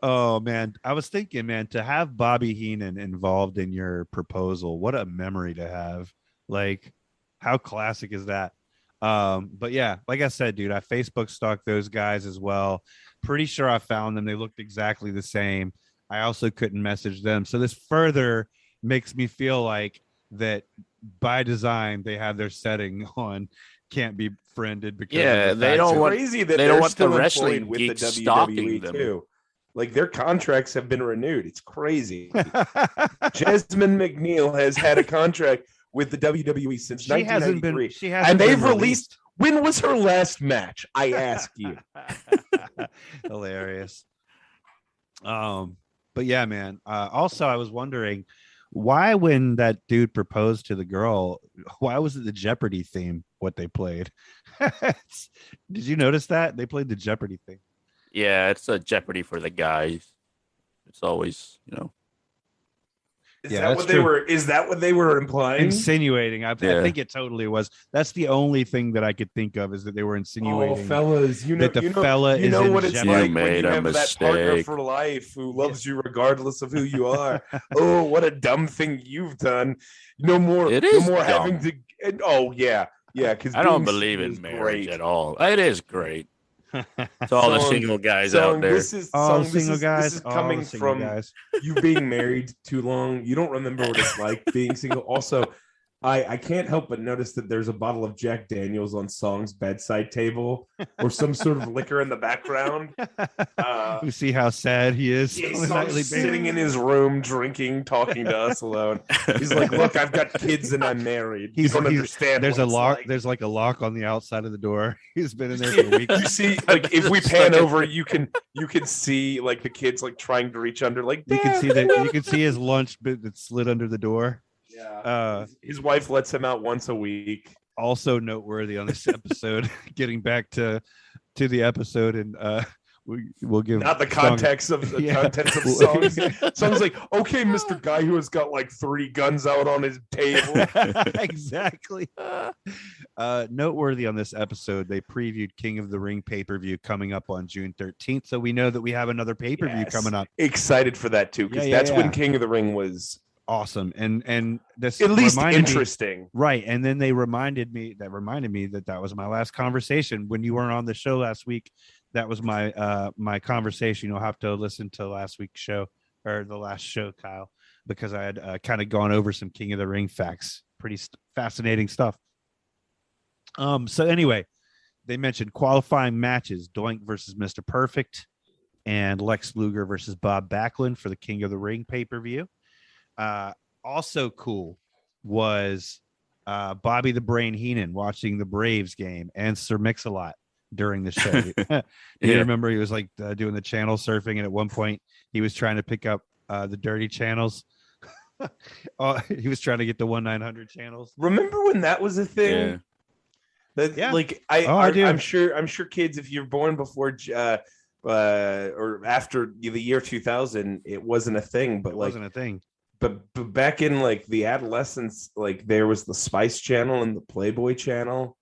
B: Oh man, I was thinking, man, to have Bobby Heenan involved in your proposal, what a memory to have. Like, how classic is that? But yeah, like I said, dude, I Facebook stalked those guys as well. Pretty sure I found them. They looked exactly the same. I also couldn't message them. So this further makes me feel like that by design they have their setting on can't be friended because
D: they don't want the wrestling
C: with
D: geeks
C: the
D: stalking
C: WWE
D: them
C: too. Like, their contracts have been renewed. It's crazy. Jasmine McNeil has had a contract with the WWE since 1993. And they've released. When was her last match? I ask you.
B: Hilarious. But yeah, man. Also, I was wondering why, when that dude proposed to the girl, why was it the Jeopardy theme? What they played? Did you notice that they played the Jeopardy theme?
D: Yeah, it's a Jeopardy for the guys. It's always,
C: Is that what they were implying?
B: Insinuating. I think it totally was. That's the only thing that I could think of, is that they were insinuating.
C: Oh, fellas,
B: that the fella is in
C: what it's
B: jeopardy.
C: like when you have that partner for life who loves you regardless of who you are. Oh, what a dumb thing you've done. No more having to. Oh yeah, because
D: I don't believe in marriage at all. It is great. To all the single guys out there.
C: This is coming from you being married too long. You don't remember what it's like being single. Also, I can't help but notice that there's a bottle of Jack Daniels on Song's bedside table, or some sort of liquor in the background.
B: You see how sad he is.
C: He's sitting in his room, drinking, talking to us alone. He's like, "Look, I've got kids and I'm married. You don't understand."
B: There's a lock. There's like a lock on the outside of the door. He's been in there for a week.
C: You see, like, if we pan over, you can see like the kids like trying to reach under. Like,
B: you can see that. You can see his lunch bit that slid under the door.
C: Yeah. His wife lets him out once a week.
B: Also noteworthy on this episode, getting back to the episode, and we'll give
C: not the context of the contents of songs. Songs like, okay, Mr. Guy who has got like 3 guns out on his table.
B: Exactly. Noteworthy on this episode, they previewed King of the Ring pay-per-view coming up on June 13th. So we know that we have another pay-per-view coming up.
C: Excited for that too, because that's when King of the Ring was
B: awesome, and this
C: at least interesting,
B: right? And then they reminded me that was my last conversation when you weren't on the show last week. That was my my conversation. You'll have to listen to last week's show, or the last show, Kyle, because I had kind of gone over some King of the Ring facts. Pretty fascinating stuff. So anyway, they mentioned qualifying matches: Doink versus Mr. Perfect, and Lex Luger versus Bob Backlund for the King of the Ring pay-per-view. Also cool was Bobby the Brain Heenan watching the Braves game and Sir Mix-a-Lot during the show. You remember he was like doing the channel surfing, and at one point he was trying to pick up the dirty channels. He was trying to get the 1-900 channels.
C: Remember when that was a thing? Like I do. I'm sure kids, if you're born before or after the year 2000, it wasn't a thing. But But back in like the adolescence, like there was the Spice Channel and the Playboy Channel,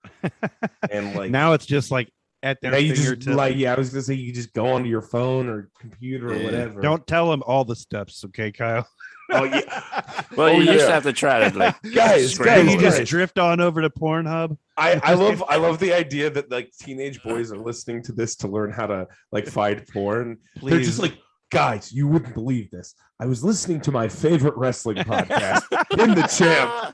C: and like
B: now it's just like at their
E: now you just
B: fingertips.
E: like, I was gonna say you just go onto your phone or computer or whatever.
B: Don't tell them all the steps, okay, Kyle?
C: Oh yeah.
D: Well, you used to have to try to like
C: guys.
B: You just drift on over to Pornhub.
C: I love the idea that like teenage boys are listening to this to learn how to like find porn.
B: Please.
E: They're just like, guys, you wouldn't believe this. I was listening to my favorite wrestling podcast, In the Champ.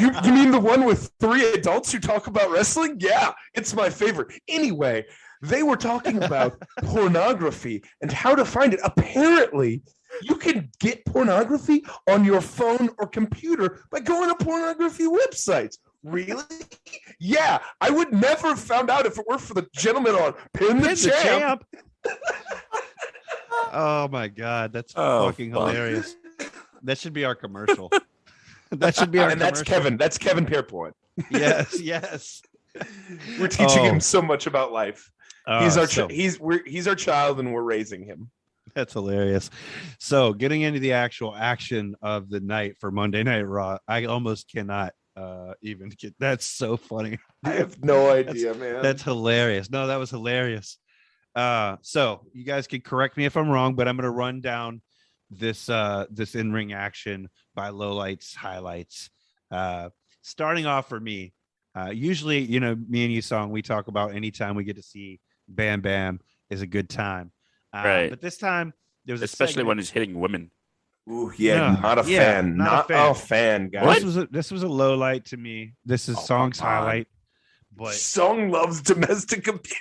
C: You mean the one with 3 adults who talk about wrestling? Yeah, it's my favorite. Anyway, they were talking about pornography and how to find it. Apparently, you can get pornography on your phone or computer by going to pornography websites. Really? Yeah, I would never have found out if it weren't for the gentleman on Pin the Champ.
B: Oh my God, that's fucking hilarious. That should be our commercial. That should be our
C: and
B: commercial.
C: That's Kevin Pierpoint.
B: Yes.
C: We're teaching him so much about life. He's our child and we're raising him.
B: That's hilarious. So getting into the actual action of the night for Monday Night Raw, I almost cannot even get. That's so funny.
C: I have no idea, man.
B: That's hilarious. No, that was hilarious. So you guys can correct me if I'm wrong, but I'm going to run down this in-ring action by lowlights, highlights. Starting off for me, usually, me and you, Song, we talk about anytime we get to see Bam Bam is a good time.
D: Right.
B: But this time, there's
D: especially when he's hitting women.
C: Ooh, yeah, not a fan. Not a fan, guys.
B: This was a low light to me. This is Song's highlight. But
C: Song loves domestic abuse.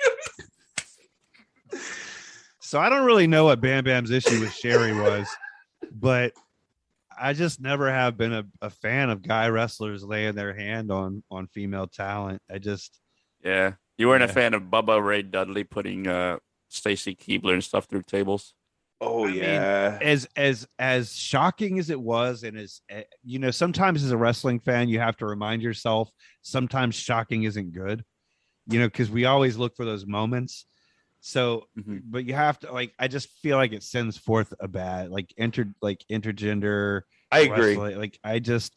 B: So I don't really know what Bam Bam's issue with Sherry was, but I just never have been a fan of guy wrestlers laying their hand on female talent.
D: You weren't a fan of Bubba Ray Dudley putting Stacy Keibler and stuff through tables.
C: Oh, yeah.
B: As shocking as it was, and as sometimes as a wrestling fan, you have to remind yourself sometimes shocking isn't good, because we always look for those moments. So, but you have to I just feel like it sends forth a bad intergender.
C: I agree.
B: I just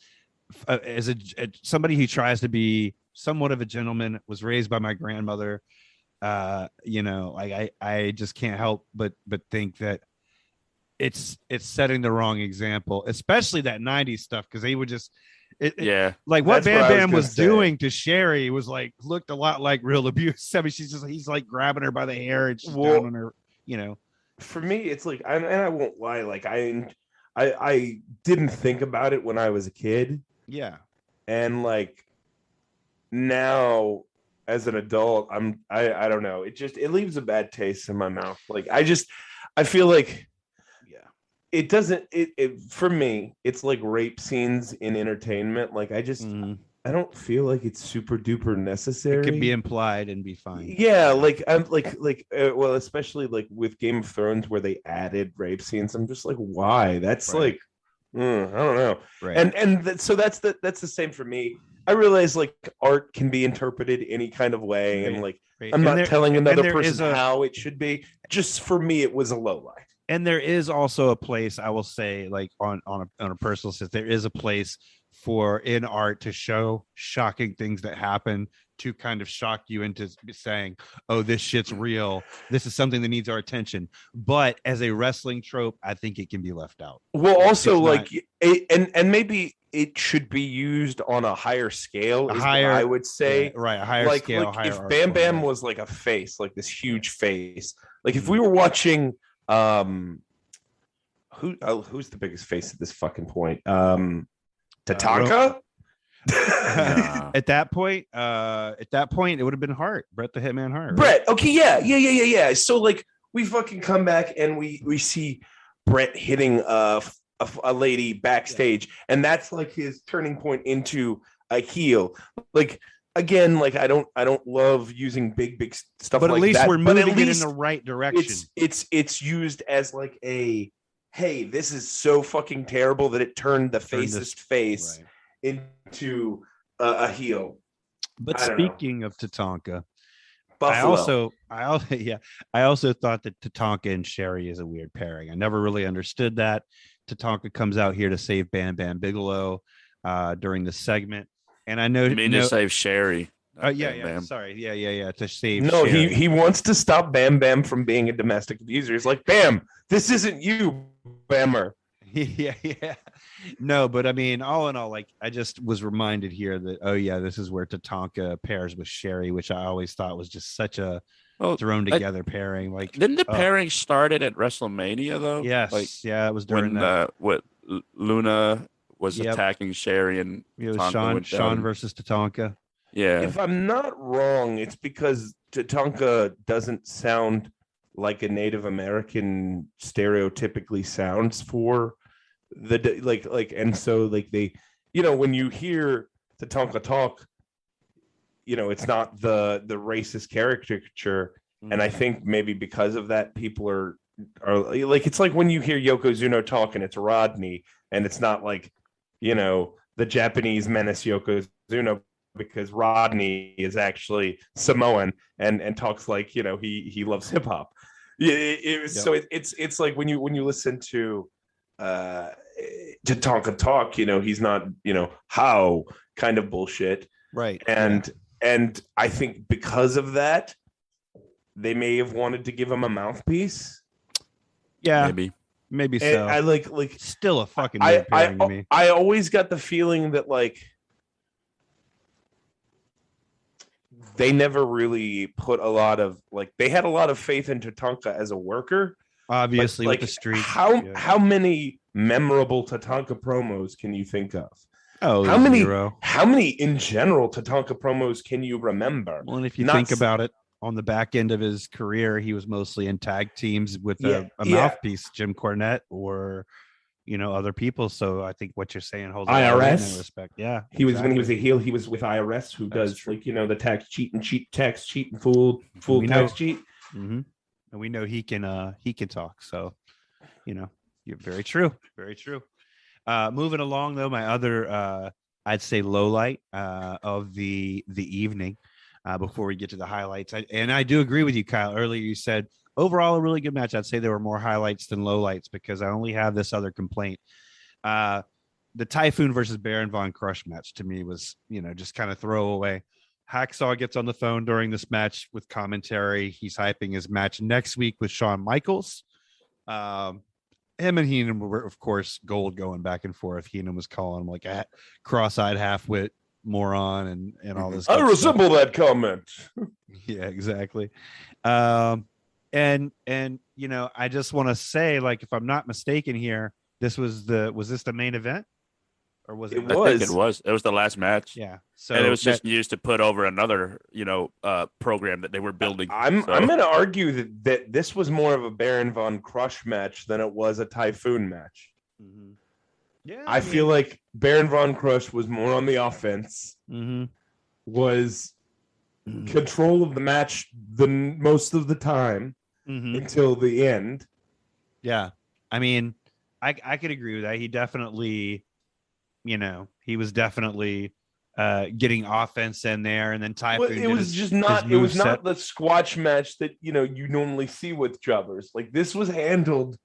B: as somebody who tries to be somewhat of a gentleman, was raised by my grandmother. I just can't help but think that it's setting the wrong example, especially that 90s stuff, because they would just what Bam Bam was doing to Sherry was looked a lot like real abuse. I mean, he's grabbing her by the hair and she's down on her,
C: For me, it's I won't lie, I didn't think about it when I was a kid.
B: Yeah.
C: And now as an adult, I don't know. It leaves a bad taste in my mouth. I feel like it doesn't for me, it's like rape scenes in entertainment. I don't feel like it's super duper necessary.
B: It can be implied and be fine.
C: Yeah, well, especially with Game of Thrones where they added rape scenes. I'm just why? That's
B: right.
C: I don't know.
B: Right.
C: So that's the same for me. I realize art can be interpreted any kind of way,
B: right.
C: and I'm not telling another person how it should be. Just for me, it was a low light.
B: And there is also a place, I will say, on a personal sense, there is a place for in art to show shocking things that happen to kind of shock you into saying, oh, this shit's real. This is something that needs our attention. But as a wrestling trope, I think it can be left out.
C: Well, also and maybe it should be used on a higher scale. I would say,
B: right, a higher scale.
C: If Bam Bam was a face, this huge face, if we were watching, who's the biggest face at this fucking point? Tatanka.
B: At that point, it would have been Hart, Bret the Hitman Hart. Right?
C: Bret. Okay, yeah. So we fucking come back and we see Bret hitting a lady backstage, and that's his turning point into a heel. Again, I don't love using big stuff,
B: but at least
C: that,
B: we're moving it in the right direction.
C: It's used as hey, this is so fucking terrible that it turned the face's face into a heel.
B: But speaking of Tatanka,
C: Buffalo.
B: I also thought that Tatanka and Sherry is a weird pairing. I never really understood that. Tatanka comes out here to save Bam Bam Bigelow during the segment, and I know
D: to save Sherry.
B: Oh yeah,
D: Bam Bam.
B: Sorry, yeah. To save.
C: No,
B: Sherry.
C: he wants to stop Bam Bam from being a domestic abuser. He's like, Bam, this isn't you, Bammer.
B: Yeah. No, but I mean, all in all, like I just was reminded here that this is where Tatanka pairs with Sherry, which I always thought was just such a thrown together pairing. Like,
D: didn't the pairing started at WrestleMania though?
B: Yes,
D: like,
B: it was during that.
D: What Luna was attacking Sherry and
B: it was Sean versus Tatanka.
D: Yeah,
C: if I'm not wrong, it's because Tatanka doesn't sound like a Native American stereotypically sounds for the like, and so like they, when you hear Tatanka talk, it's not the racist caricature, and I think maybe because of that, people are like, it's like when you hear Yokozuna talk and it's Rodney, and it's not like the Japanese menace Yokozuna, because Rodney is actually Samoan and talks like he loves hip hop. So it's like when you listen to Tatanka talk, he's not how kind of bullshit,
B: right?
C: And I think because of that, they may have wanted to give him a mouthpiece.
B: Yeah, maybe so.
C: I like
B: still a fucking weird pairing to me.
C: I always got the feeling that like they never really put a lot of they had a lot of faith in Tatanka as a worker.
B: Obviously, with the streak.
C: How many memorable Tatanka promos can you think of?
B: Oh,
C: how many?
B: Zero.
C: How many in general Tatanka promos can you remember?
B: Well, and if you think about it, on the back end of his career, he was mostly in tag teams with a mouthpiece, Jim Cornette or other people. So I think what you're saying holds
C: IRS
B: in respect. Yeah,
C: he was when he was a heel. He was with IRS, who does the tax cheat and fool tax cheat.
B: Mm-hmm. And we know he can talk. So you're very true, very true. Moving along though, my other I'd say low light of the evening. Before we get to the highlights, I do agree with you, Kyle. Earlier you said overall a really good match. I'd say there were more highlights than lowlights because I only have this other complaint. The Typhoon versus Baron Von Crush match to me was just kind of throwaway. Hacksaw gets on the phone during this match with commentary. He's hyping his match next week with Shawn Michaels. Him and Heenan were, of course, gold going back and forth. Heenan was calling him like a cross-eyed half-wit moron and all this.
C: I resemble that comment.
B: Yeah, exactly. And I just want to say, like, if I'm not mistaken here, was this the main event? Or was it?
D: I think it was. It was the last match.
B: Yeah. So
D: and it was just used to put over another, program that they were building.
C: I'm going to argue that this was more of a Baron Von Crush match than it was a Typhoon match.
B: Mm-hmm. Yeah,
C: I feel like Baron Von Crush was more on the offense.
B: Mm-hmm.
C: Was control of the match most of the time until the end.
B: Yeah, I mean, I could agree with that. He definitely. He was definitely getting offense in there, and then Typhoon.
C: Well, it was not the squash match that you normally see with jobbers. Like this was handled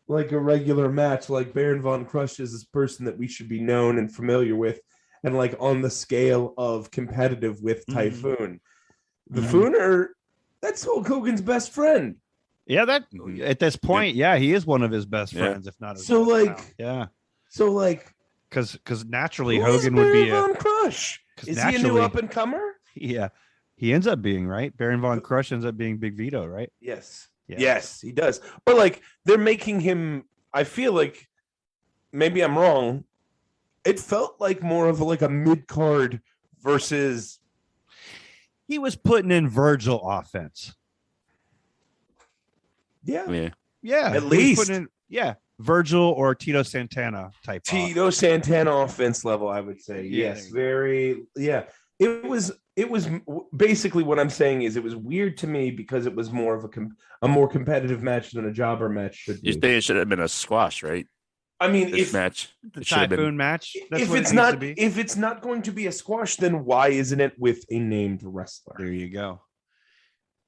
C: like a regular match. Like Baron Von Crush is this person that we should be known and familiar with, and like on the scale of competitive with Typhoon. The Fooner, that's Hulk Hogan's best friend.
B: Yeah, that at this point, yeah, he is one of his best friends, if not.
C: So like,
B: yeah.
C: So like.
B: Because naturally Hogan would be
C: Von Crush. Is he a new up and comer?
B: Yeah, he ends up being right. Baron Von Crush ends up being Big Vito, right?
C: Yes, yes, he does. But like they're making him. I feel like maybe I'm wrong. It felt like more of a mid card versus.
B: He was putting in Virgil offense.
C: Yeah.
B: At least. Virgil or Tito Santana type.
C: Tito Santana offense level, I would say. Yes, very. Yeah, it was basically what I'm saying is it was weird to me because it was more of a more competitive match than a jobber match should be.
D: You think it should have been a squash, right?
C: I mean,
D: the
B: Typhoon match.
C: If it's not going to be a squash, then why isn't it with a named wrestler?
B: There you go.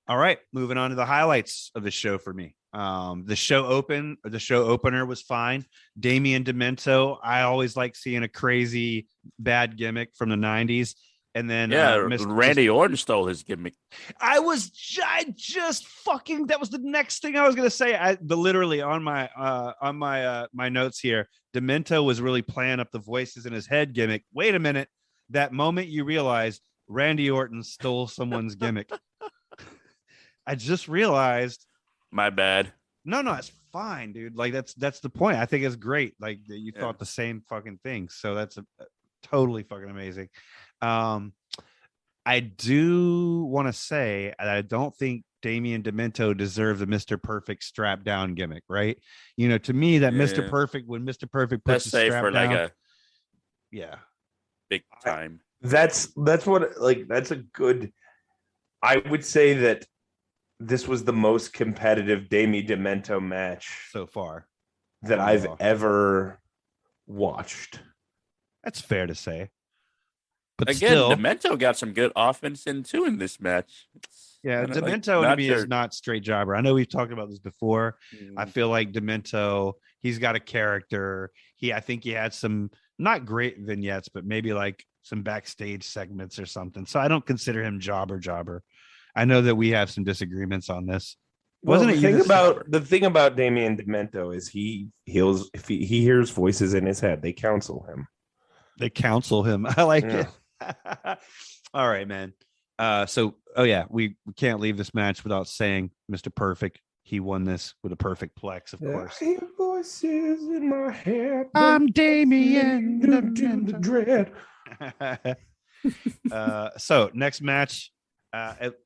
B: All right, moving on to the highlights of the show for me. The show opener was fine. Damian Demento. I always like seeing a crazy bad gimmick from the 90s. And then
D: Randy Orton stole his gimmick.
B: I just fucking, that was the next thing I was gonna say. Literally on my notes here, Demento was really playing up the voices in his head gimmick. Wait a minute, that moment you realize Randy Orton stole someone's gimmick. I just realized.
D: My bad.
B: No, it's fine, dude. Like that's the point. I think it's great. Like you thought the same fucking thing. So that's totally fucking amazing. I do want to say I don't think Damian Demento deserves a Mr. Perfect strap down gimmick, right? You know, to me, that Mr. Perfect, when Mr. Perfect puts the strap down, like
D: big time.
C: That's what, like, that's a good. I would say that this was the most competitive Damian Demento match
B: so far
C: that I've ever watched.
B: That's fair to say. But
D: again,
B: still,
D: Demento got some good offense in too in this match.
B: Demento to me is not straight jobber. I know we've talked about this before. I feel like Demento, he's got a character. I think he had some not great vignettes, but maybe like some backstage segments or something. So I don't consider him jobber. I know that we have some disagreements on this.
C: The thing about Damian Demento is he hears voices in his head. They counsel him.
B: I like it. All right, man. We can't leave this match without saying Mr. Perfect. He won this with a perfect plex, of course.
C: I hear voices in my head.
B: I'm Damian
C: the dread.
B: So next match.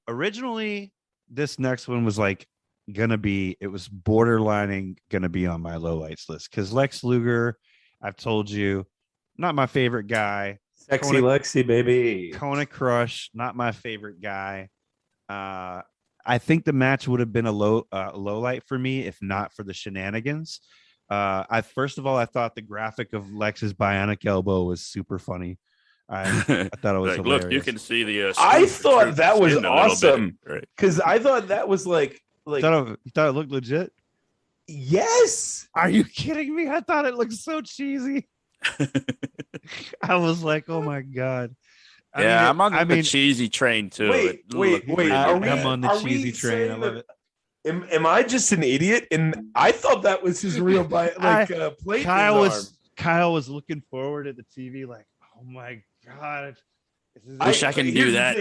B: Originally, this next one was like it was borderlining gonna be on my lowlights list because Lex Luger, I've told you, not my favorite guy.
C: Sexy Lexi, baby.
B: Kona Crush, not my favorite guy. I think the match would have been a low light for me if not for the shenanigans. First of all, I thought the graphic of Lex's bionic elbow was super funny. I thought it was
D: like,
B: hilarious.
D: look, you can see the.
C: I thought that was awesome because I thought that was like.
B: You thought it looked legit?
C: Yes.
B: Are you kidding me? I thought it looked so cheesy. I was like, oh my god.
D: I'm on the cheesy train too.
C: Wait.
B: I'm on the cheesy train. I love it.
C: Am I just an idiot? And I thought that was his real plate.
B: Kyle was looking forward at the TV like, oh my god.
D: Wish I can do that.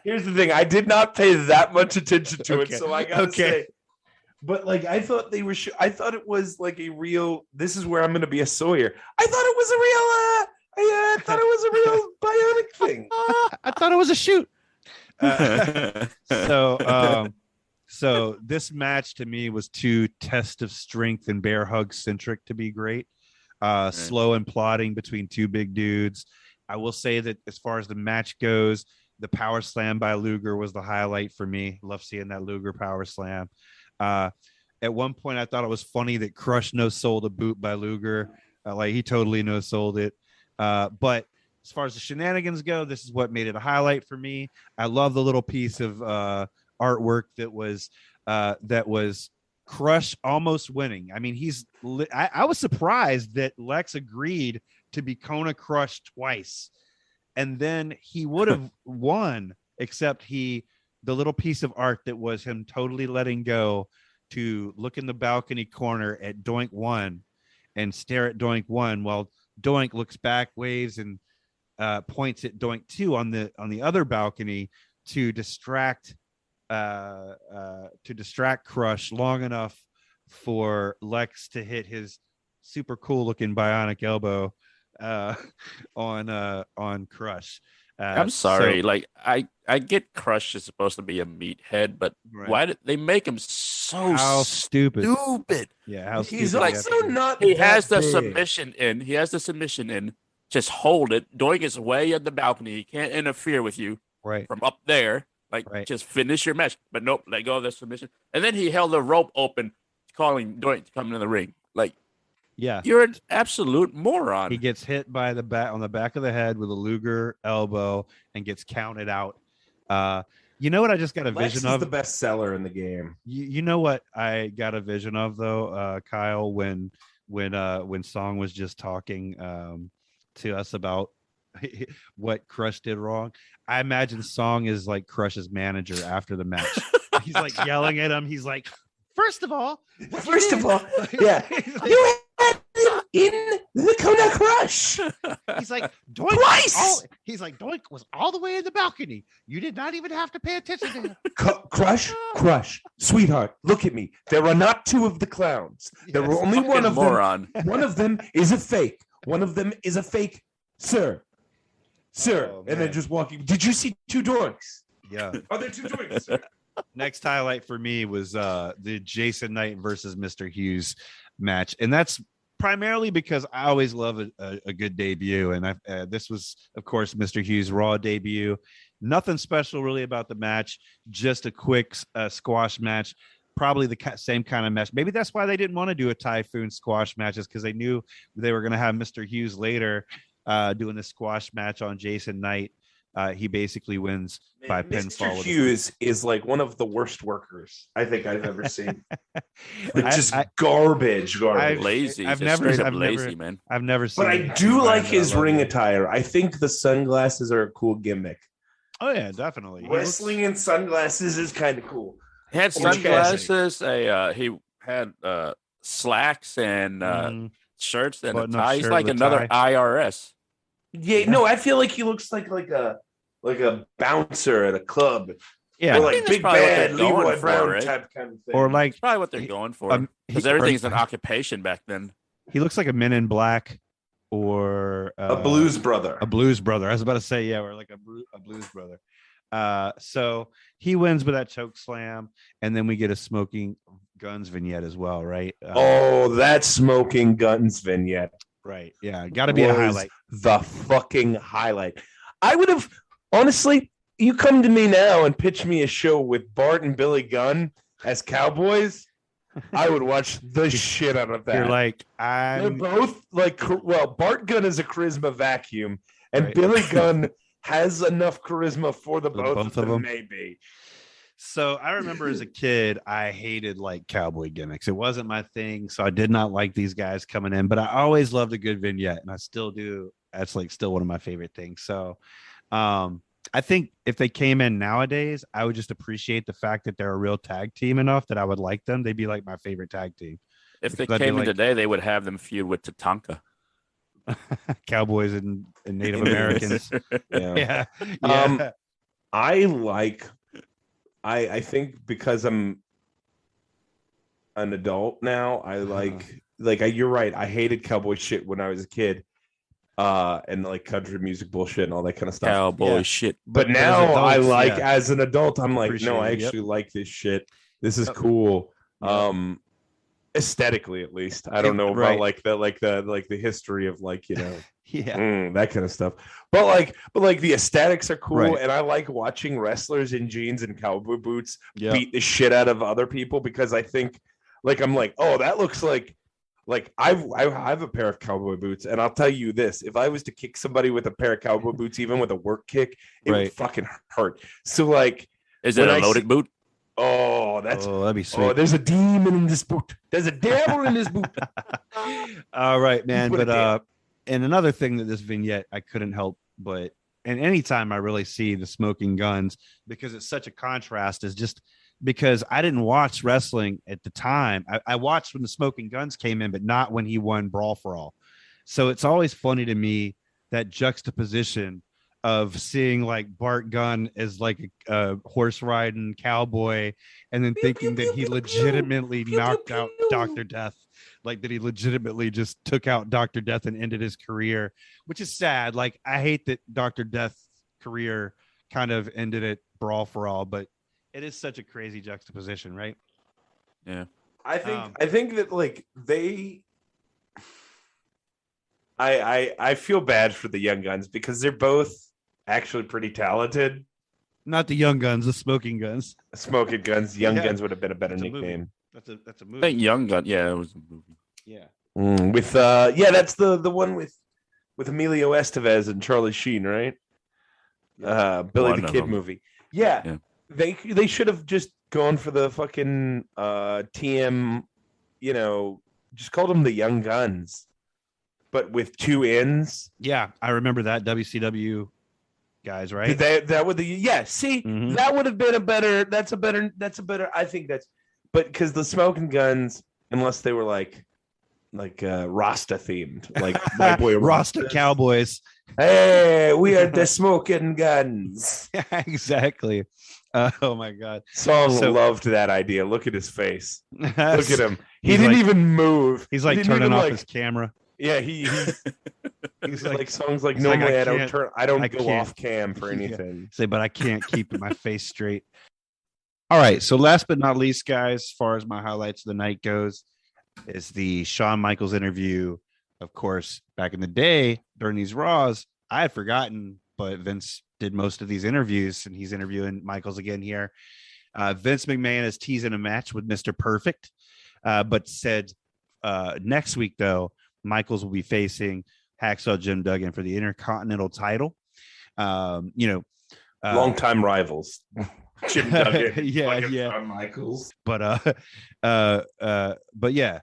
C: Here's the thing. I did not pay that much attention to it, so I gotta say. But like, I thought they were. I thought it was like a real. This is where I'm going to be a Sawyer. I thought it was a real. I thought it was a real bionic thing.
B: I thought it was a shoot. So this match to me was too test of strength and bear hug centric to be great. Slow and plodding between two big dudes. I will say that as far as the match goes, the power slam by Luger was the highlight for me. Love seeing that Luger power slam. At one point, I thought it was funny that Crush no-sold a boot by Luger. Like he totally no-sold it. But as far as the shenanigans go, this is what made it a highlight for me. I love the little piece of artwork that was Crush almost winning. I mean, I was surprised that Lex agreed to be Kona Crush twice, and then he would have won, except the little piece of art that was him totally letting go to look in the balcony corner at Doink 1 and stare at Doink 1 while Doink looks back, waves, and points at Doink 2 on the other balcony to distract Crush long enough for Lex to hit his super cool looking bionic elbow on Crush.
D: I'm sorry. I get Crush is supposed to be a meathead, but why did they make him so
B: stupid?
D: Yeah,
B: how
C: he's
B: stupid
C: also not.
D: He has the submission in. Just hold it. Doink is way at the balcony. He can't interfere with you from up there. Just finish your match. But nope, let go of the submission. And then he held the rope open, calling Doink to come in the ring. You're an absolute moron.
B: He gets hit by on the back of the head with a Luger elbow and gets counted out. You know what I just got a vision of?
C: The best seller in the game.
B: You know what I got a vision of though, Kyle, when Song was just talking to us about what Crush did wrong. I imagine Song is like Crush's manager after the match. He's like yelling at him. He's like, first of all,
C: yeah, you had him in the Kona Crush.
B: He's like, Doink
C: twice.
B: He's like, Doink was all the way in the balcony. You did not even have to pay attention to him.
E: Crush, sweetheart, look at me. There are not two of the clowns. There were only one of
D: moron.
E: them. One of them is a fake. One of them is a fake, sir. And then just walking. Did you see two doinks?
B: Yeah.
E: Are there two doinks, sir?
B: Next highlight for me was the Jason Knight versus Mr. Hughes match, and that's primarily because I always love a good debut, and this was, of course, Mr. Hughes' Raw debut. Nothing special really about the match, just a quick squash match. Probably the same kind of match. Maybe that's why they didn't want to do a Typhoon squash matches, because they knew they were going to have Mr. Hughes later doing a squash match on Jason Knight. He basically wins by pinfall.
C: Mr. Hughes is like one of the worst workers I think I've ever seen. Just garbage.
D: Lazy. I've never lazy, man.
B: I've never seen.
C: But I do like his ring attire. I think the sunglasses are a cool gimmick.
B: Oh yeah, definitely.
C: Wrestling in sunglasses is kind of cool.
D: He had sunglasses. He had slacks and shirts and a tie. He's like another IRS.
C: Yeah, no, I feel like he looks like a bouncer at a club.
B: Yeah,
C: or like Big Bad Leroy Brown type kind of thing.
B: Or like
D: that's probably what they're going for, because everything's an occupation back then.
B: He looks like a Men in Black or
C: a Blues Brother.
B: A Blues Brother. I was about to say, yeah, or like a Blues Brother. So he wins with that choke slam, and then we get a Smoking Guns vignette as well, right?
C: That Smoking Guns vignette.
B: Right. Yeah. Got to be a highlight.
C: The fucking highlight. I would have, honestly, you come to me now and pitch me a show with Bart and Billy Gunn as cowboys, I would watch the shit out of that.
B: You're like,
C: they're both like, well, Bart Gunn is a charisma vacuum, and Billy Gunn has enough charisma for the both of them, maybe.
B: So I remember as a kid, I hated like cowboy gimmicks. It wasn't my thing. So I did not like these guys coming in, but I always loved a good vignette, and I still do. That's like still one of my favorite things. So I think if they came in nowadays, I would just appreciate the fact that they're a real tag team enough that I would like them. They'd be like my favorite tag team.
D: If they came in today, they would have them feud with Tatanka.
B: Cowboys and Native Americans. Yeah.
C: I think because I'm an adult now, I you're right. I hated cowboy shit when I was a kid, and like country music bullshit and all that kind of stuff.
D: Cowboy shit.
C: But now adults, as an adult, I'm like, no, I actually like this shit. This is cool. Aesthetically, at least. I don't know about the history of that kind of stuff. But the aesthetics are cool, and I like watching wrestlers in jeans and cowboy boots beat the shit out of other people, because I think I'm like, oh, that looks like I have a pair of cowboy boots, and I'll tell you this: if I was to kick somebody with a pair of cowboy boots, even with a work kick, it would fucking hurt. So
D: is it a loaded boot?
C: Oh, that'd
B: be sweet.
C: Oh, there's a demon in this boot. There's a devil in this boot.
B: All right, man. But and another thing that this vignette I couldn't help but, and anytime I really see the Smoking Guns, because it's such a contrast, is just because I didn't watch wrestling at the time. I watched when the Smoking Guns came in, but not when he won Brawl for All. So it's always funny to me, that juxtaposition of seeing like Bart Gunn as like a horse riding cowboy, and then thinking that he legitimately knocked out Dr. Death, like that he legitimately just took out Dr. Death and ended his career, which is sad. Like, I hate that Dr. Death's career kind of ended at Brawl for All, but it is such a crazy juxtaposition, right?
D: Yeah.
C: I think that I feel bad for the Young Guns, because they're both actually pretty talented.
B: Not the Young Guns, the Smoking Guns.
C: Smoking Guns. Young Guns would have been a better nickname.
B: That's a movie.
D: I think Young Gun. Yeah, it was a movie.
B: Yeah.
C: That's the one with Emilio Estevez and Charlie Sheen, right? Billy the Kid movie. Yeah. They should have just gone for the fucking TM. Just called them the Young Guns. but with two ends.
B: Yeah, I remember that WCW guys, right?
C: That would that would have been a better. That's a better. I think that's, but because the Smoking Guns, unless they were like Rasta themed, like my boy
B: Rasta Cowboys.
C: Hey, we are the Smoking Guns.
B: Yeah, exactly. Oh my God.
C: Song loved that idea. Look at his face. Look at him. He didn't even move.
B: He's like turning off his camera.
C: Yeah, he's like songs like normally I don't go off cam for anything.
B: Yeah. Say, but I can't keep my face straight. All right. So last but not least, guys, as far as my highlights of the night goes, is the Shawn Michaels interview. Of course, back in the day during these Raws, I had forgotten, but Vince did most of these interviews, and he's interviewing Michaels again here. Vince McMahon is teasing a match with Mr. Perfect, but said next week, though, Michaels will be facing Hacksaw Jim Duggan for the Intercontinental title.
C: Longtime rivals. Jim Duggan,
B: Shawn
C: Michaels.
B: But yeah,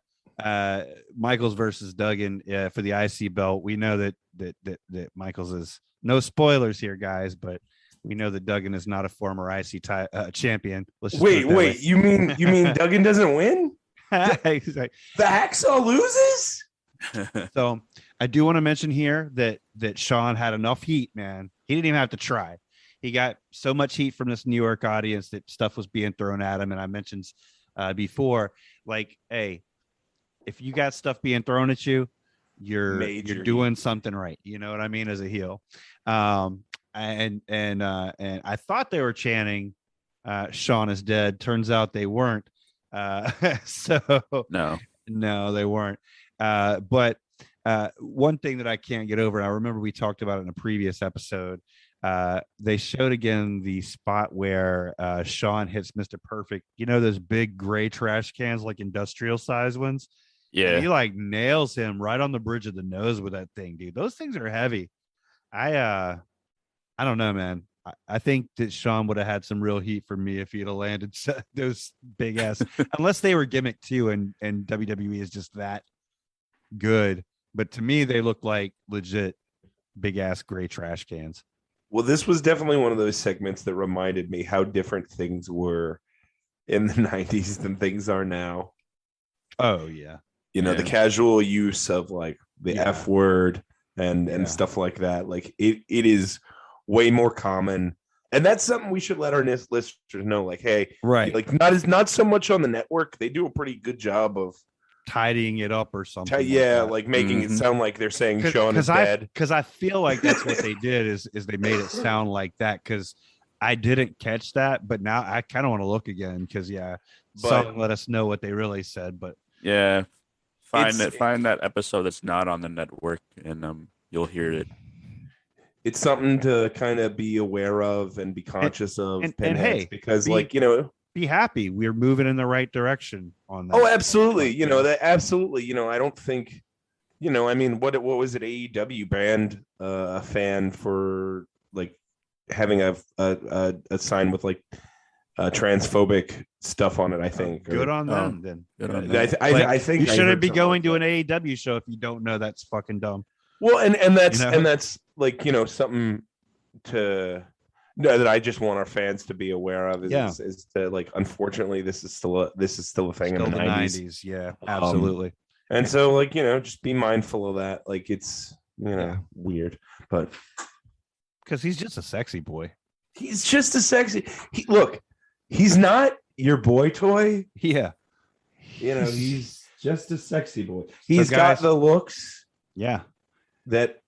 B: Michaels versus Duggan for the IC belt. We know that Michaels is, no spoilers here, guys, but we know that Duggan is not a former IC champion.
C: Wait, you mean Duggan doesn't win?
B: Exactly.
C: The Hacksaw loses.
B: So I do want to mention here that Shawn had enough heat, man. He didn't even have to try. He got so much heat from this New York audience that stuff was being thrown at him. And I mentioned before, like, hey, if you got stuff being thrown at you, you're doing something right. You know what I mean? As a heel. And I thought they were chanting Shawn is dead. Turns out they weren't. So no, they weren't. But one thing that I can't get over, and I remember we talked about it in a previous episode, they showed again the spot where Shawn hits Mr. Perfect. You know, those big gray trash cans, like industrial size ones?
D: Yeah.
B: And he like nails him right on the bridge of the nose with that thing, dude. Those things are heavy. I don't know, man. I think that Shawn would have had some real heat for me if he'd have landed those big ass, unless they were gimmick too, and WWE is just that good. But to me, they look like legit big ass gray trash cans.
C: Well, this was definitely one of those segments that reminded me how different things were in the 90s than things are now.
B: Oh, yeah.
C: The casual use of like the F word and stuff like that. Like it is way more common. And that's something we should let our listeners know. Like, hey,
B: right.
C: Like not so much on the network. They do a pretty good job of
B: tidying it up or something.
C: Like making it sound like they're saying Shawn is dead.
B: Because I feel like that's what they did is they made it sound like that. Because I didn't catch that, but now I kind of want to look again. Because someone let us know what they really said. But
D: yeah, find that episode that's not on the network, and you'll hear it.
C: It's something to kind of be aware of and be conscious of.
B: And hey,
C: because
B: be happy we're moving in the right direction on that.
C: Oh, absolutely. Absolutely. I don't think, I mean, what was it? AEW banned a fan for like having a sign with like transphobic stuff on it. I think.
B: Good on them. Then. Good on them.
C: I think
B: you shouldn't be going to an AEW show if you don't know that's fucking dumb.
C: Well, and that's like, something to. No, that I just want our fans to be aware of is to like. Unfortunately, this is still a thing in the 90s.
B: Yeah, absolutely.
C: And so, like, just be mindful of that. Like, it's weird, but
B: because he's just a sexy boy.
C: He's just a sexy. He's not your boy toy.
B: Yeah,
C: he's just a sexy boy. He's got the looks.
B: Yeah,
C: that.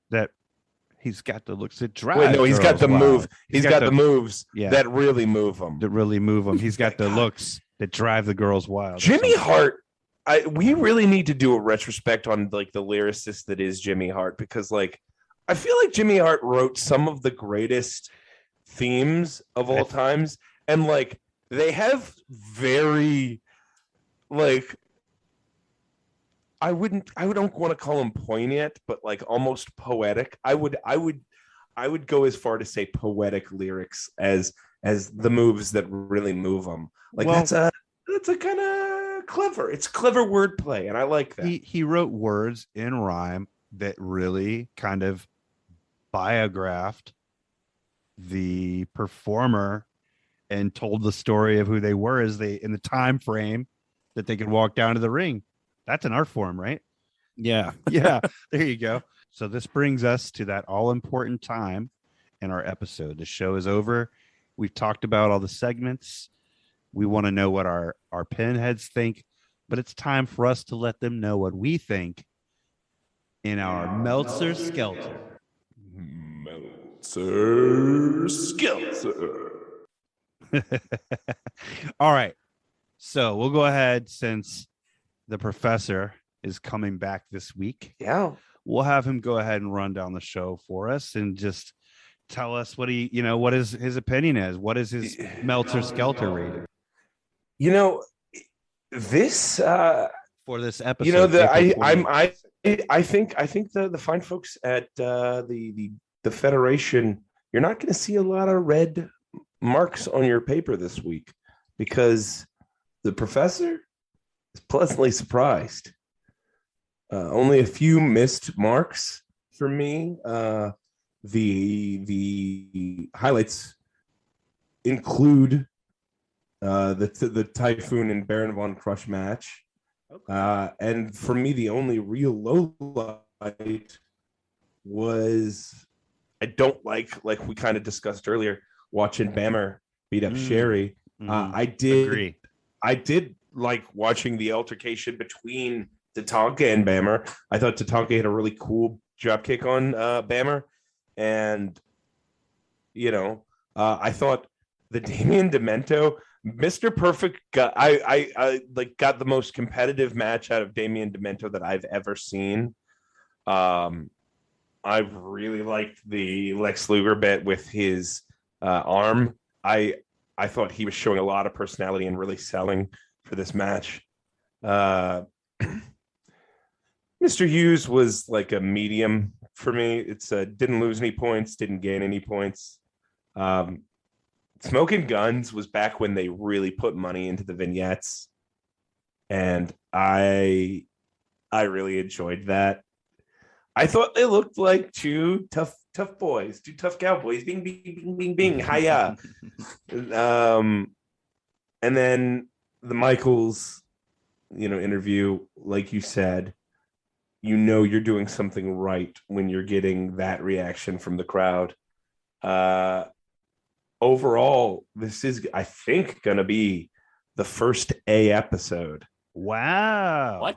B: He's got the looks that drive.
C: Wait, no, he's got the move. He's got the moves that really move him.
B: He's got the looks that drive the girls wild.
C: Jimmy Hart. We really need to do a retrospect on like the lyricist that is Jimmy Hart, because like I feel like Jimmy Hart wrote some of the greatest themes of all times, and like they have very like. I don't want to call him poignant, but like almost poetic. I would go as far to say poetic lyrics as the moves that really move them. Like that's a kind of clever. It's clever wordplay, and I like that.
B: He wrote words in rhyme that really kind of biographed the performer and told the story of who they were as they in the time frame that they could walk down to the ring. That's an art form, right? Yeah. There you go. So this brings us to that all important time in our episode. The show is over. We've talked about all the segments. We want to know what our pinheads think, but it's time for us to let them know what we think in our Meltzer Skelter.
C: Meltzer Skelter.
B: All right. So we'll go ahead, since the professor is coming back this week.
C: Yeah.
B: We'll have him go ahead and run down the show for us and just tell us what what his opinion is. What is his Meltzer Skelter rating?
C: This
B: for this episode.
C: I think the fine folks at the Federation, you're not going to see a lot of red marks on your paper this week, because the professor is pleasantly surprised. Only a few missed marks for me. The highlights include the Typhoon and Baron Von Crush match. Okay. And for me, the only real low light was, I don't like we kind of discussed earlier, watching Bammer beat up Sherry. I did agree. I did like watching the altercation between Tatanka and Bammer. I thought Tatanka had a really cool dropkick on Bammer. And, I thought the Damian Demento, Mr. Perfect, I got the most competitive match out of Damian Demento that I've ever seen. I really liked the Lex Luger bit with his arm. I thought he was showing a lot of personality and really selling for this match. Mr. Hughes was like a medium for me. It's didn't lose any points, didn't gain any points. Smoking Guns was back when they really put money into the vignettes, and I really enjoyed that. I thought they looked like two tough boys, two tough cowboys. Bing, bing, bing, bing, bing. Hiya. And then the Michaels, interview, like you said, you're doing something right when you're getting that reaction from the crowd. Overall, this is, I think, going to be the first A episode.
B: Wow.
D: What?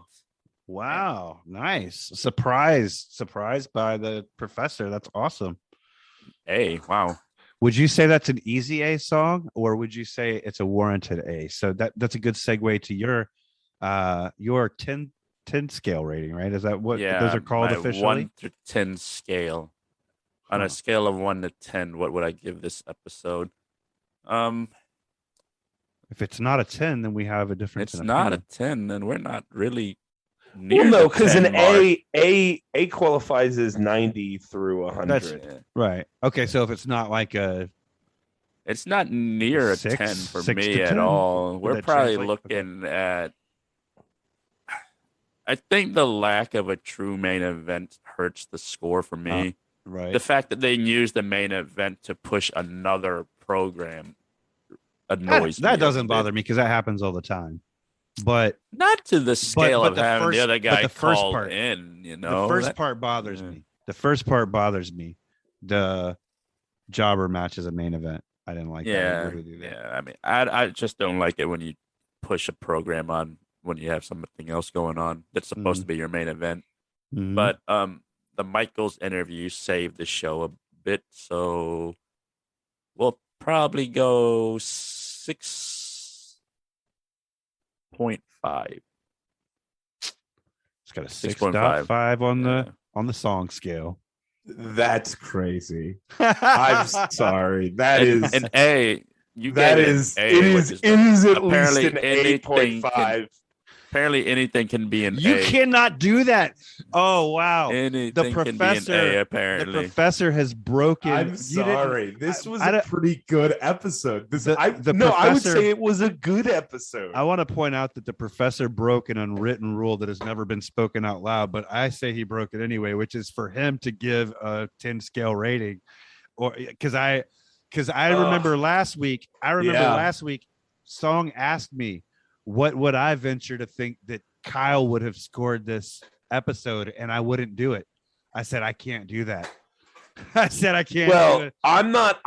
B: Wow. Nice. Surprised by the professor. That's awesome.
D: A. Wow.
B: Would you say that's an easy A song, or would you say it's a warranted A? So that's a good segue to your 10 scale rating, right? Is that what those are called officially?
D: 1 to 10 scale. On a scale of 1 to 10, what would I give this episode?
B: If it's not a 10, then we have a difference.
D: It's not a 10, then we're not really near.
C: Well, no, because an A qualifies as 90 through 100.
B: That's right. Okay, so if it's not like
D: it's not near a 10 for me at all. We're probably looking at. I think the lack of a true main event hurts the score for me.
B: Right.
D: The fact that they use the main event to push another program annoys me.
B: That doesn't bother me because that happens all the time. But
D: not to the scale of having the other guy called
B: part,
D: in,
B: The first part bothers me. The first part bothers me. The jobber match is a main event. I didn't like that.
D: Yeah. I mean, I just don't like it when you push a program on when you have something else going on that's supposed to be your main event.
B: Mm-hmm.
D: But the Michaels interview saved the show a bit, so we'll probably go 6.5.
B: It's got a 6.5 on the song scale.
C: That's crazy. I'm sorry. That is
D: an A.
C: It is at least an 8.5.
D: Apparently, anything can be an
B: You
D: A.
B: cannot do that. Oh wow!
D: Anything can be an A. Apparently,
B: the professor has broken.
E: I'm sorry. This was
B: a
E: pretty good episode.
B: I would
E: say it was a good episode.
B: I want to point out that the professor broke an unwritten rule that has never been spoken out loud, but I say he broke it anyway, which is for him to give a 10 scale rating, or because I remember last week. Last week, Song asked me, what would I venture to think that Kyle would have scored this episode, and I wouldn't do it. I said I can't do that. I said I can't.
C: Well, I'm not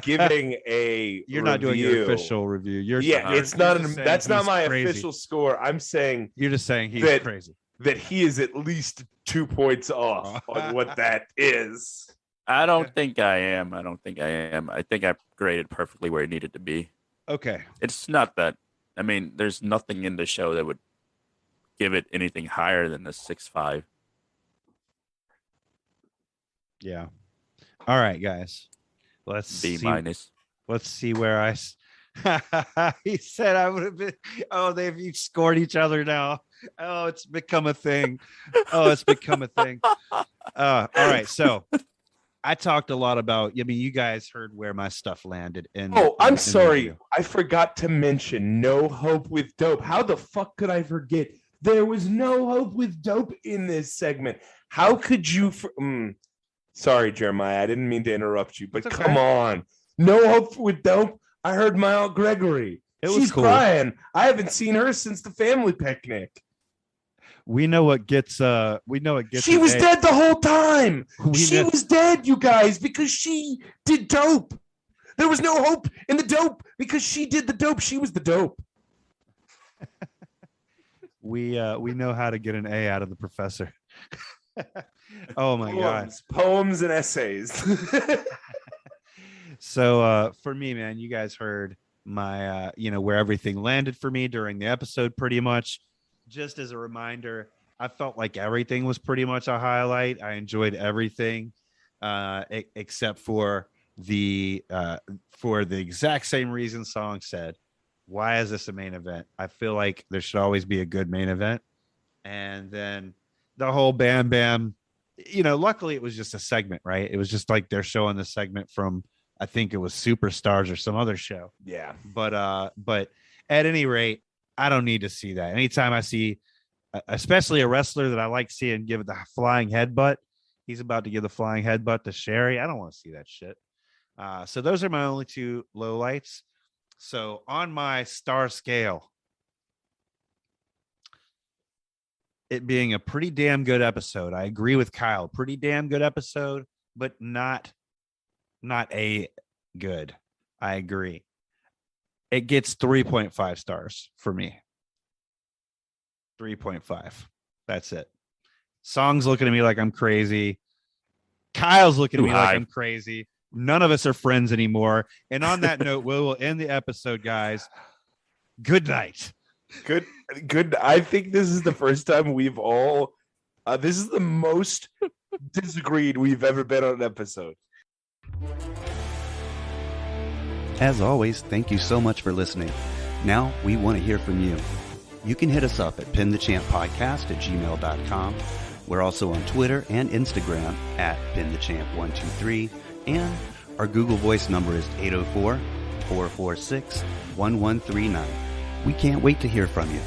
C: giving a.
B: You're not doing your official review.
C: It's not. That's not my official score. I'm saying
B: you're just saying he's crazy.
C: That he is at least 2 points off on what that is.
D: I don't think I am. I think I graded perfectly where it needed to be.
B: Okay.
D: It's not that. I mean, there's nothing in the show that would give it anything higher than the 6.5.
B: Yeah. All right, guys. Let's
D: B minus.
B: Let's see where I. He said I would have been. Oh, they've each scored each other now. Oh, it's become a thing. All right. So I talked a lot about. I mean, you guys heard where my stuff landed.
E: I'm sorry. I forgot to mention No Hope with Dope. How the fuck could I forget? There was no hope with dope in this segment. How could you? Sorry, Jeremiah. I didn't mean to interrupt you, but come on. No hope with dope. I heard my Aunt Gregory. She's cool. Crying. I haven't seen her since the family picnic.
B: We know what gets. She
E: was dead the whole time. She was dead, you guys, because she did dope. There was no hope in the dope because she did the dope. She was the dope.
B: We know how to get an A out of the professor. Oh my God.
C: Poems and essays.
B: So for me, man, you guys heard my where everything landed for me during the episode pretty much. Just as a reminder, I felt like everything was pretty much a highlight. I enjoyed everything except for the exact same reason Song said. Why is this a main event? I feel like there should always be a good main event. And then the whole Bam Bam, luckily it was just a segment, right? It was just like they're showing the segment from, I think it was Superstars or some other show.
C: Yeah.
B: But at any rate, I don't need to see that. Anytime I see, especially a wrestler that I like seeing give the flying headbutt, he's about to give the flying headbutt to Sherry. I don't want to see that shit. So those are my only two lowlights. So on my star scale, it being a pretty damn good episode. I agree with Kyle. Pretty damn good episode, but not a good. I agree. It gets 3.5 stars for me. 3.5. That's it. Song's looking at me like I'm crazy. Kyle's looking at me like I'm crazy. None of us are friends anymore. And on that note, we will end the episode, guys. Good night.
C: Good. I think this is the first time we've all. This is the most disagreed we've ever been on an episode.
F: As always, thank you so much for listening. Now we want to hear from you. You can hit us up at pinthechamppodcast@gmail.com. We're also on Twitter and Instagram at pinthechamp123. And our Google Voice number is 804-446-1139. We can't wait to hear from you.